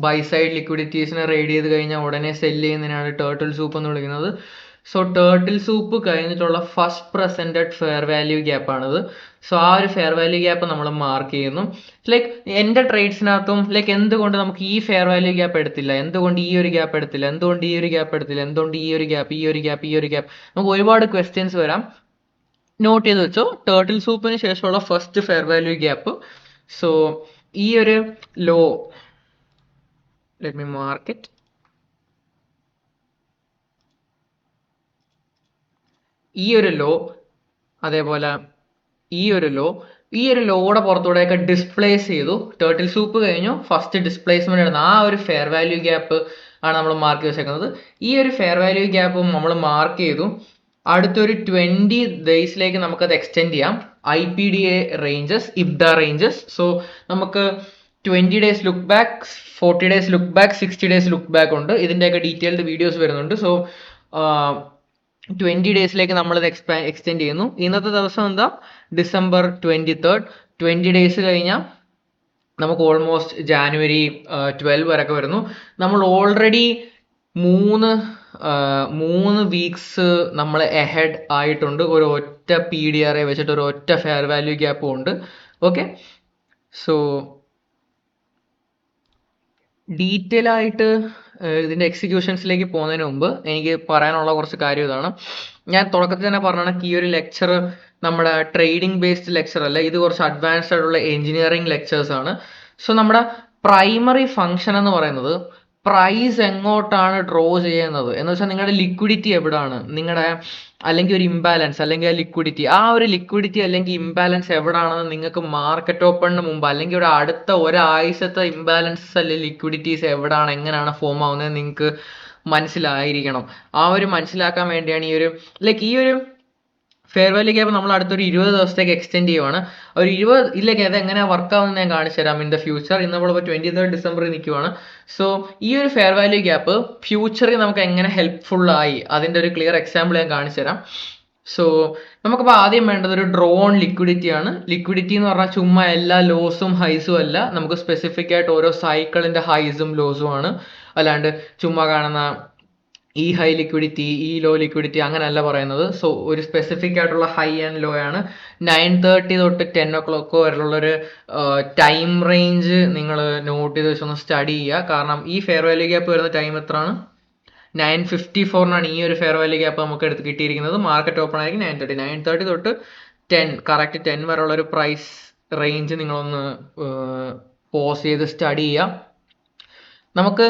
ബൈ സൈഡ് ലിക്വിഡിറ്റീസിനെ റെയ്ഡ് ചെയ്ത് കഴിഞ്ഞാൽ ഉടനെ സെല്ല് ചെയ്യുന്നതിനാണ് ടേർട്ടിൽ സൂപ്പ് എന്ന് വിളിക്കുന്നത്. സോ ടേർട്ടിൽ സൂപ്പ് കഴിഞ്ഞിട്ടുള്ള ഫസ്റ്റ് പ്രസന്റഡ് ഫെയർ വാല്യൂ ഗ്യാപ്പാണിത്. സോ ആ ഒരു ഫെയർ വാല്യൂ ഗ്യാപ്പ് നമ്മൾ മാർക്ക് ചെയ്യുന്നു. എൻ്റെ ട്രേഡ്സിനകത്തും എന്തുകൊണ്ട് നമുക്ക് ഈ ഫെയർ വാല്യൂ ഗ്യാപ്പ് എടുത്തില്ല, എന്തുകൊണ്ട് ഈ ഒരു ഗ്യാപ്പ് എടുത്തില്ല, എന്തുകൊണ്ട് ഈ ഒരു ഗ്യാപ്പ് എടുത്തില്ല, എന്തുകൊണ്ട് ഈ ഒരു ഗ്യാപ്പ്, നമുക്ക് ഒരുപാട് ക്വസ്റ്റ്യൻസ് വരാം. നോട്ട് ചെയ്ത് വെച്ചോ, ടേർട്ടിൽ സൂപ്പിന് ശേഷമുള്ള first fair value gap. So ഈ ഒരു low, let me mark it. ഈ ഒരു ലോ, അതേപോലെ ഈ ഒരു ലോയുടെ പുറത്തൂടെയൊക്കെ ഡിസ്പ്ലേസ് ചെയ്തു. ടേർട്ടിൽ സൂപ്പ് കഴിഞ്ഞു, ഫസ്റ്റ് ഡിസ്പ്ലേസ്മെന്റ് ആണ് ആ ഒരു ഫെയർ വാല്യൂ ഗ്യാപ്പ് ആണ് നമ്മൾ മാർക്ക് ചെയ്ത് വെച്ചേക്കുന്നത്. ഈ ഒരു ഫെയർ വാല്യൂ ഗ്യാപ്പ് നമ്മൾ മാർക്ക് ചെയ്തു. അടുത്തൊരു 20 ഡേയ്സിലേക്ക് നമുക്കത് എക്സ്റ്റെൻഡ് ചെയ്യാം. IPDA ranges, IBDA ranges. So നമുക്ക് 20 days look back, 40 days look back, 60 days look back ഉണ്ട്. ഇതിൻ്റെയൊക്കെ ഡീറ്റെയിൽഡ് വീഡിയോസ് വരുന്നുണ്ട്. സോ 20 ഡേയ്സിലേക്ക് നമ്മളിത് എക്സ്റ്റെൻഡ് ചെയ്യുന്നു. ഇന്നത്തെ ദിവസം എന്താ? December 23rd. 20 ഡേയ്സ് കഴിഞ്ഞാൽ നമുക്ക് ഓൾമോസ്റ്റ് January 12 വരെയൊക്കെ വരുന്നു. നമ്മൾ ഓൾറെഡി മൂന്ന് വീക്സ് നമ്മൾ എഹെഡ് ആയിട്ടുണ്ട്. ഒരു ഒറ്റ PDRA വെച്ചിട്ട് ഒരു ഒറ്റ ഫെയർ വാല്യൂ ഗ്യാപ്പും ഉണ്ട്. ഓക്കെ, സോ ഡീറ്റെയിൽ ആയിട്ട് ഇതിൻ്റെ എക്സിക്യൂഷൻസിലേക്ക് പോകുന്നതിന് മുമ്പ് എനിക്ക് പറയാനുള്ള കുറച്ച് കാര്യം ഇതാണ്. ഞാൻ തുടക്കത്തിൽ തന്നെ പറഞ്ഞാണ് ഈ ഒരു ലെക്ചർ നമ്മുടെ ട്രേഡിംഗ് ബേസ്ഡ് ലെക്ചർ അല്ല, ഇത് കുറച്ച് അഡ്വാൻസ്ഡ് ആയിട്ടുള്ള എഞ്ചിനീയറിംഗ് ലെക്ചേഴ്സ് ആണ്. സോ നമ്മുടെ പ്രൈമറി ഫങ്ഷൻ എന്ന് പറയുന്നത് പ്രൈസ് എങ്ങോട്ടാണ് ഡ്രോ ചെയ്യുന്നത് എന്ന് വെച്ചാൽ നിങ്ങളുടെ ലിക്വിഡിറ്റി എവിടാണ്, നിങ്ങളുടെ അല്ലെങ്കിൽ ഒരു ഇംബാലൻസ് അല്ലെങ്കിൽ ആ ഒരു ലിക്വിഡിറ്റി അല്ലെങ്കിൽ ഇംബാലൻസ് എവിടാണെന്ന് നിങ്ങൾക്ക് മാർക്കറ്റ് ഓപ്പണിന് മുമ്പ് അല്ലെങ്കിൽ ഒരു അടുത്ത ഒരാഴ്ചത്തെ ഇംബാലൻസസ് അല്ലെങ്കിൽ ലിക്വിഡിറ്റീസ് എവിടാണ്, എങ്ങനെയാണ് ഫോം ആവുന്നത് നിങ്ങൾക്ക് മനസ്സിലായിരിക്കണം. ആ ഒരു മനസ്സിലാക്കാൻ വേണ്ടിയാണ് ഈ ഒരു ഫെയർ വാല്യൂ ഗ്യാപ്പ് നമ്മൾ അടുത്തൊരു 20 ദിവസത്തേക്ക് എക്സ്റ്റെൻഡ് ചെയ്യുവാണ്. ഒരു 20 അത് എങ്ങനെ വർക്ക് ആവുമെന്ന് ഞാൻ കാണിച്ചു തരാം ഇൻ ദ ഫ്യൂച്ചർ. ഇന്ന് നമ്മളിപ്പോൾ 23rd December നിൽക്കുവാണ്. സോ ഈ ഒരു ഫെയർ വാല്യൂ ഗ്യാപ്പ് ഫ്യൂച്ചറിൽ നമുക്ക് എങ്ങനെ ഹെൽപ്ഫുൾ ആയി അതിൻ്റെ ഒരു ക്ലിയർ എക്സാമ്പിൾ ഞാൻ കാണിച്ചു തരാം. സോ നമുക്കിപ്പോൾ ആദ്യം വേണ്ടത് ഒരു ഡ്രോൺ ലിക്വിഡിറ്റി ആണ്. ലിക്വിഡിറ്റി എന്ന് പറഞ്ഞാൽ ചുമ്മാ എല്ലാ ലോസും ഹൈസും അല്ല, നമുക്ക് സ്പെസിഫിക് ആയിട്ട് ഓരോ സൈക്കിളിന്റെ ഹൈസും ലോസും ആണ്. അല്ലാണ്ട് ചുമ്മാ കാണുന്ന ഈ ഹൈ ലിക്വിഡിറ്റി, ഈ ലോ ലിക്വിഡിറ്റി അങ്ങനെയല്ല പറയുന്നത്. സോ ഒരു സ്പെസിഫിക് ആയിട്ടുള്ള ഹൈ ആൻഡ് ലോ ആണ്. 9:30 തൊട്ട് 10 o'clock വരെയുള്ളൊരു ടൈം റേഞ്ച് നിങ്ങൾ നോട്ട് ചെയ്ത് വെച്ചൊന്ന് സ്റ്റഡി ചെയ്യുക. കാരണം ഈ ഫെയർ വാല്യൂ ഗ്യാപ്പ് വരുന്ന ടൈം എത്രയാണ്? 9:54 ഈ ഒരു ഫെയർ വാല്യൂ ഗ്യാപ്പ് നമുക്ക് എടുത്ത് കിട്ടിയിരിക്കുന്നത്. മാർക്കറ്റ് ഓപ്പൺ ആയിരിക്കും 9:30 തൊട്ട് 10 കറക്റ്റ് 10 വരെയുള്ള ഒരു പ്രൈസ് റേഞ്ച് നിങ്ങളൊന്ന് പോസ് ചെയ്ത് സ്റ്റഡി ചെയ്യുക. നമുക്ക്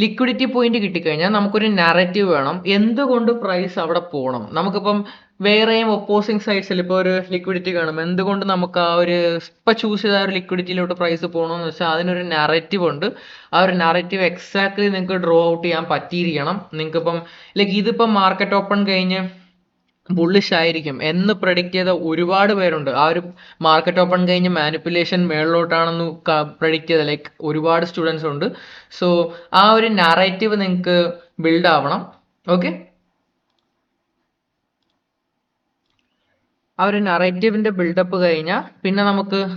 ലിക്വിഡിറ്റി പോയിന്റ് കിട്ടിക്കഴിഞ്ഞാൽ നമുക്കൊരു നാരറ്റീവ് വേണം, എന്തുകൊണ്ട് പ്രൈസ് അവിടെ പോകണം. നമുക്കിപ്പം വേറെയും ഒപ്പോസിങ് സൈഡ്സിൽ ഇപ്പോൾ ഒരു ലിക്വിഡിറ്റി കാണും, എന്തുകൊണ്ട് നമുക്ക് ആ ഒരു ഇപ്പം ചൂസ് ചെയ്ത ഒരു ലിക്വിഡിറ്റിയിലോട്ട് പ്രൈസ് പോകണമെന്ന് വെച്ചാൽ അതിനൊരു നാരറ്റീവ് ഉണ്ട്. ആ ഒരു നാരറ്റീവ് എക്സാക്ട്ലി നിങ്ങൾക്ക് ഡ്രോ ഔട്ട് ചെയ്യാൻ പറ്റിയിരിക്കണം. നിങ്ങൾക്കിപ്പം ഇതിപ്പം മാർക്കറ്റ് ഓപ്പൺ കഴിഞ്ഞ് ബുള്ളിഷ് ആയിരിക്കും എന്ന് പ്രഡിക്റ്റ് ചെയ്ത ഒരുപാട് പേരുണ്ട്. ആ ഒരു മാർക്കറ്റ് ഓപ്പൺ കഴിഞ്ഞ് മാനിപ്പുലേഷൻ മേളിലോട്ടാണെന്ന് പ്രഡിക്റ്റ് ചെയ്ത ഒരുപാട് സ്റ്റുഡൻസ് ഉണ്ട്. സോ ആ ഒരു നാരേറ്റീവ് നിങ്ങൾക്ക് ബിൽഡ് ആവണം. ഓക്കെ, ആ ഒരു നറേറ്റീവിന്റെ ബിൽഡപ്പ് കഴിഞ്ഞാൽ പിന്നെ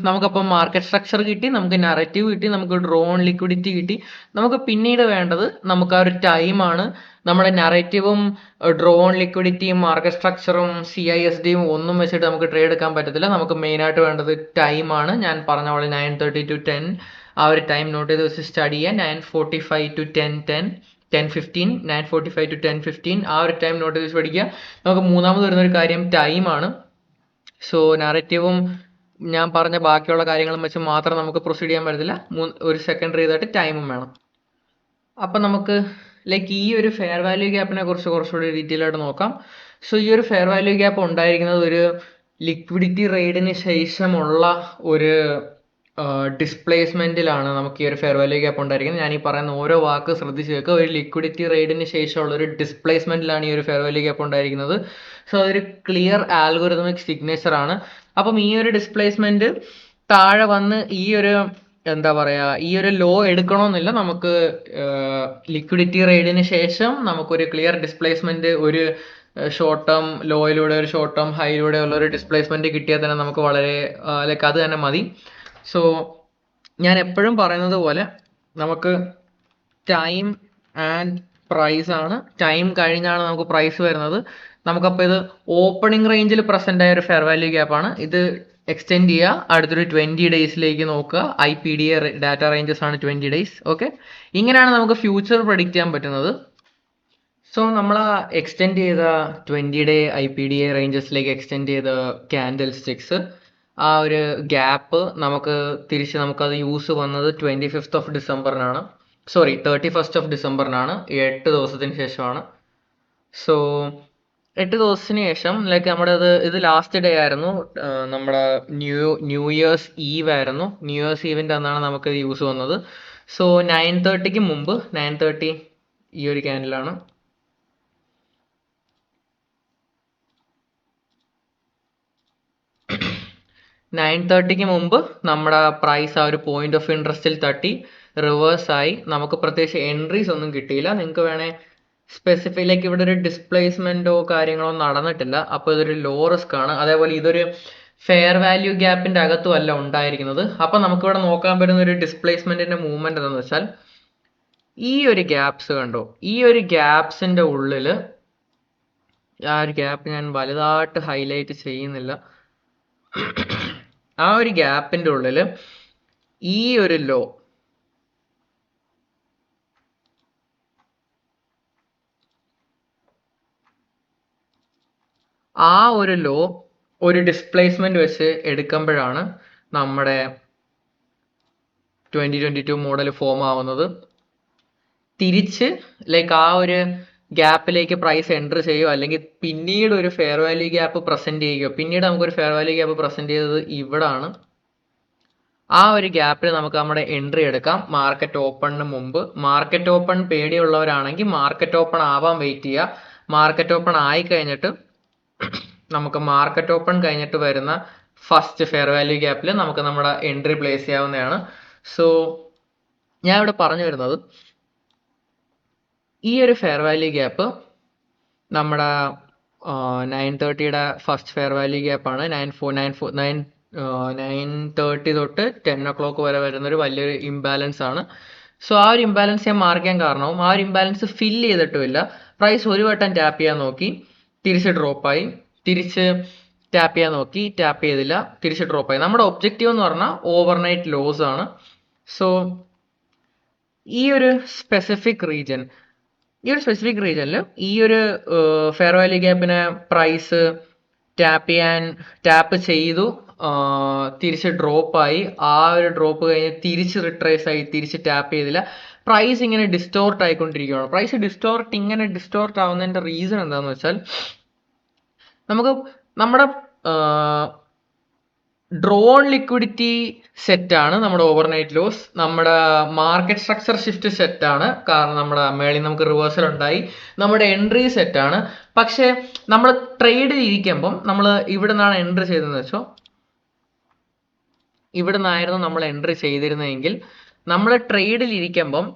നമുക്കപ്പം മാർക്കറ്റ് സ്ട്രക്ചർ കിട്ടി, നമുക്ക് നറേറ്റീവ് കിട്ടി, നമുക്ക് ഡ്രോൺ ലിക്വിഡിറ്റി കിട്ടി. നമുക്ക് പിന്നീട് വേണ്ടത് നമുക്ക് ആ ഒരു ടൈമാണ്. നമ്മുടെ നറേറ്റീവും ഡ്രോൺ ലിക്വിഡിറ്റിയും മാർക്കറ്റ് സ്ട്രക്ചറും CISDയും ഒന്നും വെച്ചിട്ട് നമുക്ക് ട്രേഡ് എടുക്കാൻ പറ്റത്തില്ല. നമുക്ക് മെയിനായിട്ട് വേണ്ടത് ടൈമാണ്. ഞാൻ പറഞ്ഞ പോലെ 9:30 to 10 ആ ഒരു ടൈം നോട്ട് ചെയ്ത് വെച്ച് സ്റ്റഡി ചെയ്യാൻ. 9:45 to 10:15 9:45 to 10:15 ആ ഒരു ടൈം നോട്ട് ചെയ്ത് വെച്ച് പഠിക്കുക. നമുക്ക് മൂന്നാമത് വരുന്നൊരു കാര്യം ടൈമാണ്. സോ നാരറ്റീവും ഞാൻ പറഞ്ഞ ബാക്കിയുള്ള കാര്യങ്ങളും വെച്ച് മാത്രം നമുക്ക് പ്രൊസീഡ് ചെയ്യാൻ പറ്റത്തില്ല, ഒരു സെക്കൻഡറി ഇതായിട്ട് ടൈമും വേണം. അപ്പം നമുക്ക് ഈ ഒരു ഫെയർ വാല്യൂ ഗ്യാപ്പിനെ കുറിച്ച് കുറച്ചുകൂടി ഡീറ്റെയിൽ ആയിട്ട് നോക്കാം. സോ ഈ ഒരു ഫെയർ വാല്യൂ ഗ്യാപ്പ് ഉണ്ടായിരിക്കുന്നത് ഒരു ലിക്വിഡിറ്റി റെയ്ഡിന് ശേഷമുള്ള ഒരു ഡിസ്പ്ലേസ്മെന്റിലാണ് നമുക്ക് ഈ ഒരു ഫെയർ വാല്യൂ ഗ്യാപ്പ് ഉണ്ടായിരിക്കുന്നത്. ഞാൻ ഈ പറയുന്ന ഓരോ വാക്ക് ശ്രദ്ധിച്ച് വെക്കുക. ഒരു ലിക്വിഡിറ്റി റെയ്ഡിന് ശേഷമുള്ള ഒരു ഡിസ്പ്ലേസ്മെന്റിലാണ് ഈ ഒരു ഫെയർ വാല്യൂ ഗ്യാപ്പ് ഉണ്ടായിരിക്കുന്നത്. സോ അതൊരു ക്ലിയർ ആൽഗോരിതമിക് സിഗ്നേച്ചർ ആണ്. അപ്പം ഈ ഒരു ഡിസ്പ്ലേസ്മെന്റ് താഴെ വന്ന് ഈ ഒരു ലോ എടുക്കണമെന്നില്ല. നമുക്ക് ലിക്വിഡിറ്റി റെയ്ഡിന് ശേഷം നമുക്കൊരു ക്ലിയർ ഡിസ്പ്ലേസ്മെന്റ്, ഒരു ഷോർട്ട് ടേം ലോയിലൂടെ ഒരു ഷോർട്ട് ടേം ഹൈയിലൂടെ ഉള്ള ഒരു ഡിസ്പ്ലേസ്മെന്റ് കിട്ടിയാൽ തന്നെ നമുക്ക് വളരെ അത് തന്നെ മതി. സോ ഞാൻ എപ്പോഴും പറയുന്നത് പോലെ നമുക്ക് ടൈം ആൻഡ് പ്രൈസ് ആണ്. ടൈം കഴിഞ്ഞാണ് നമുക്ക് പ്രൈസ് വരുന്നത്. നമുക്കപ്പോൾ ഇത് ഓപ്പണിംഗ് റേഞ്ചിൽ പ്രസന്റ് ആയ ഒരു ഫെയർ വാല്യൂ ഗ്യാപ്പ് ആണ്. ഇത് എക്സ്റ്റെൻഡ് ചെയ്യുക, അടുത്തൊരു 20 ഡേയ്സിലേക്ക് നോക്കുക. IPDA ഡാറ്റ റേഞ്ചസ് ആണ് 20 ഡേയ്സ്. ഓക്കെ, ഇങ്ങനെയാണ് നമുക്ക് ഫ്യൂച്ചർ പ്രഡിക്റ്റ് ചെയ്യാൻ പറ്റുന്നത്. സോ നമ്മൾ എക്സ്റ്റെൻഡ് ചെയ്ത 20 ഡേ IPDA റേഞ്ചസിലേക്ക് എക്സ്റ്റെൻഡ് ചെയ്ത ക്യാൻഡിൽ സ്റ്റിക്സ്, ആ ഒരു ഗ്യാപ്പ് നമുക്കത് യൂസ് വന്നത് 25th of Decemberനാണ്, 31st of Decemberനാണ്. 8 ദിവസത്തിന് ശേഷമാണ്. സോ 8 ദിവസത്തിന് ശേഷം നമ്മുടെ ഇത് ലാസ്റ്റ് ഡേ ആയിരുന്നു. നമ്മുടെ ന്യൂ ഇയേഴ്സ് ഈവ് ആയിരുന്നു. ന്യൂ ഇയേഴ്സ് ഈവിൻ്റെ അന്നാണ് നമുക്ക് യൂസ് വന്നത്. സോ 9:30 മുമ്പ് 9:30 ഈ ഒരു ക്യാൻഡിലാണ്. 9:30ക്ക് മുമ്പ് നമ്മുടെ പ്രൈസ് ആ ഒരു പോയിന്റ് ഓഫ് ഇൻട്രസ്റ്റിൽ തട്ടി റിവേഴ്സ് ആയി. നമുക്ക് പ്രത്യേകിച്ച് എൻട്രീസ് ഒന്നും കിട്ടിയില്ല. നിങ്ങൾക്ക് വേണേ സ്പെസിഫിക് ലൈക്ക് ഇവിടെ ഒരു ഡിസ്പ്ലേസ്മെന്റോ കാര്യങ്ങളോ നടന്നിട്ടില്ല. അപ്പോൾ ഇതൊരു ലോ റിസ്ക് ആണ്. അതേപോലെ ഇതൊരു ഫെയർ വാല്യൂ ഗ്യാപ്പിന്റെ അകത്തും അല്ല ഉണ്ടായിരിക്കുന്നത്. അപ്പൊ നമുക്കിവിടെ നോക്കാൻ പറ്റുന്ന ഒരു ഡിസ്പ്ലേസ്മെന്റിന്റെ മൂവ്മെന്റ് എന്താണെന്ന് വെച്ചാൽ ഈ ഒരു ഗ്യാപ്സ് കണ്ടോ, ഈ ഒരു ഗ്യാപ്സിന്റെ ഉള്ളില് ആ ഒരു ഗ്യാപ്പ് ഞാൻ വലുതായിട്ട് ഹൈലൈറ്റ് ചെയ്യുന്നില്ല. ആ ഒരു ഗ്യാപ്പിന്റെ ഉള്ളില് ഈ ഒരു ലോ ആ ഒരു ലോ ഒരു ഡിസ്പ്ലേസ്മെന്റ് വെച്ച് എടുക്കുമ്പോഴാണ് നമ്മുടെ 2022 മോഡൽ ഫോം ആവുന്നത്. തിരിച്ച് ലൈക്ക് ആ ഒരു ഗ്യാപ്പിലേക്ക് പ്രൈസ് എൻറ്റർ ചെയ്യുകയോ അല്ലെങ്കിൽ പിന്നീട് ഒരു ഫെയർ വാല്യൂ ഗ്യാപ്പ് പ്രസന്റ് ചെയ്യുകയോ, പിന്നീട് നമുക്കൊരു ഫെയർ വാല്യൂ ഗ്യാപ്പ് പ്രസന്റ് ചെയ്തത് ഇവിടാണ്. ആ ഒരു ഗ്യാപ്പിൽ നമുക്ക് നമ്മുടെ എൻട്രി എടുക്കാം മാർക്കറ്റ് ഓപ്പണിന് മുമ്പ്. മാർക്കറ്റ് ഓപ്പൺ പേടിയുള്ളവരാണെങ്കിൽ മാർക്കറ്റ് ഓപ്പൺ ആവാൻ വെയിറ്റ് ചെയ്യുക. മാർക്കറ്റ് ഓപ്പൺ ആയി കഴിഞ്ഞിട്ട് നമുക്ക് മാർക്കറ്റ് ഓപ്പൺ കഴിഞ്ഞിട്ട് വരുന്ന ഫസ്റ്റ് ഫെയർ വാല്യൂ ഗ്യാപ്പിൽ നമുക്ക് നമ്മുടെ എൻട്രി പ്ലേസ് ചെയ്യാവുന്നതാണ്. സോ ഞാൻ ഇവിടെ പറഞ്ഞു വരുന്നത് ഈ ഒരു ഫെയർ വാല്യൂ ഗ്യാപ്പ് നമ്മുടെ 9:30യുടെ ഫസ്റ്റ് ഫെയർ വാല്യൂ ഗ്യാപ്പാണ്. 9:30 തൊട്ട് 10 o'clock വരെ വരുന്നൊരു വലിയൊരു ഇംബാലൻസ് ആണ്. സോ ആ ഒരു ഇംബാലൻസ് ഞാൻ മാർക്ക് ചെയ്യാൻ കാരണവും ആ ഒരു ഇംബാലൻസ് ഫില്ല് ചെയ്തിട്ടുമില്ല. പ്രൈസ് ഒരു വട്ടം ടാപ്പ് ചെയ്യാൻ നോക്കി, തിരിച്ച് ഡ്രോപ്പായി, തിരിച്ച് ടാപ്പ് ചെയ്യാൻ നോക്കി, ടാപ്പ് ചെയ്തില്ല, തിരിച്ച് ഡ്രോപ്പായി. നമ്മുടെ ഒബ്ജക്റ്റീവ് എന്ന് പറഞ്ഞാൽ ഓവർനൈറ്റ് ലോസ് ആണ്. സോ ഈ ഒരു സ്പെസിഫിക് റീജിയനിൽ ഈ ഒരു ഫെയർ വാല്യൂ ഗ്യാപ്പിനെ പ്രൈസ് ടാപ്പ് ചെയ്തു, തിരിച്ച് ഡ്രോപ്പായി. ആ ഒരു ഡ്രോപ്പ് കഴിഞ്ഞ് തിരിച്ച് റിട്രേസ് ആയി, തിരിച്ച് ടാപ്പ് ചെയ്തില്ല. പ്രൈസ് ഇങ്ങനെ ഡിസ്റ്റോർട്ട് ആയിക്കൊണ്ടിരിക്കുകയാണ്. പ്രൈസ് ഇങ്ങനെ ഡിസ്റ്റോർട്ട് ആവുന്നതിന്റെ റീസൺ എന്താണെന്ന് വെച്ചാൽ നമുക്ക് നമ്മുടെ ഡ്രോൺ ലിക്വിഡിറ്റി സെറ്റാണ് നമ്മുടെ ഓവർനൈറ്റ് ലോസ്. നമ്മുടെ മാർക്കറ്റ് സ്ട്രക്ചർ ഷിഫ്റ്റ് സെറ്റാണ്, കാരണം നമ്മുടെ മേളിൽ നമുക്ക് റിവേഴ്സൽ ഉണ്ടായി. നമ്മുടെ എൻട്രി സെറ്റാണ്. പക്ഷെ നമ്മൾ ട്രേഡിൽ ഇരിക്കുമ്പം നമ്മൾ ഇവിടെ നിന്നാണ് എൻട്രി ചെയ്തതെന്ന് വെച്ചോ, ഇവിടെ നിന്നായിരുന്നു നമ്മൾ എൻട്രി ചെയ്തിരുന്നതെങ്കിൽ നമ്മൾ ട്രേഡിൽ ഇരിക്കുമ്പം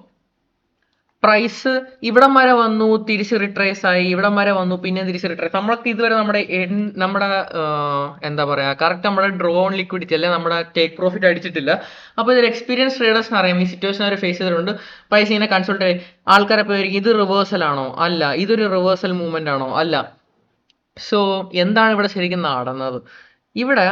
പ്രൈസ് ഇവിടം വരെ വന്നു, തിരിച്ച് റിട്രേസ് ആയി, ഇവിടം വരെ വന്നു, പിന്നെ തിരിച്ച് റിട്രേസ്. നമ്മൾക്ക് ഇതുവരെ നമ്മുടെ എന്താ പറയാ കറക്റ്റ് നമ്മുടെ ഡ്രോൺ ലിക്വിഡിറ്റി അല്ലെ നമ്മുടെ ടേക്ക് പ്രോഫിറ്റ് അടിച്ചിട്ടില്ല. അപ്പോൾ ഇതൊരു എക്സ്പീരിയൻസ് ട്രേഡേഴ്സിന് അറിയാം ഈ സിറ്റുവേഷൻ അവർ ഫേസ് ചെയ്തിട്ടുണ്ട്. പ്രൈസ് ഇങ്ങനെ കൺസൾട്ട് ആൾക്കാരെ പോയിരിക്കും, ഇത് റിവേഴ്സൽ ആണോ, അല്ല, ഇതൊരു റിവേഴ്സൽ മൂവ്മെന്റ് ആണോ, അല്ല. സോ എന്താണ് ഇവിടെ ശരിക്കും നടന്നത്? ഇവിടെ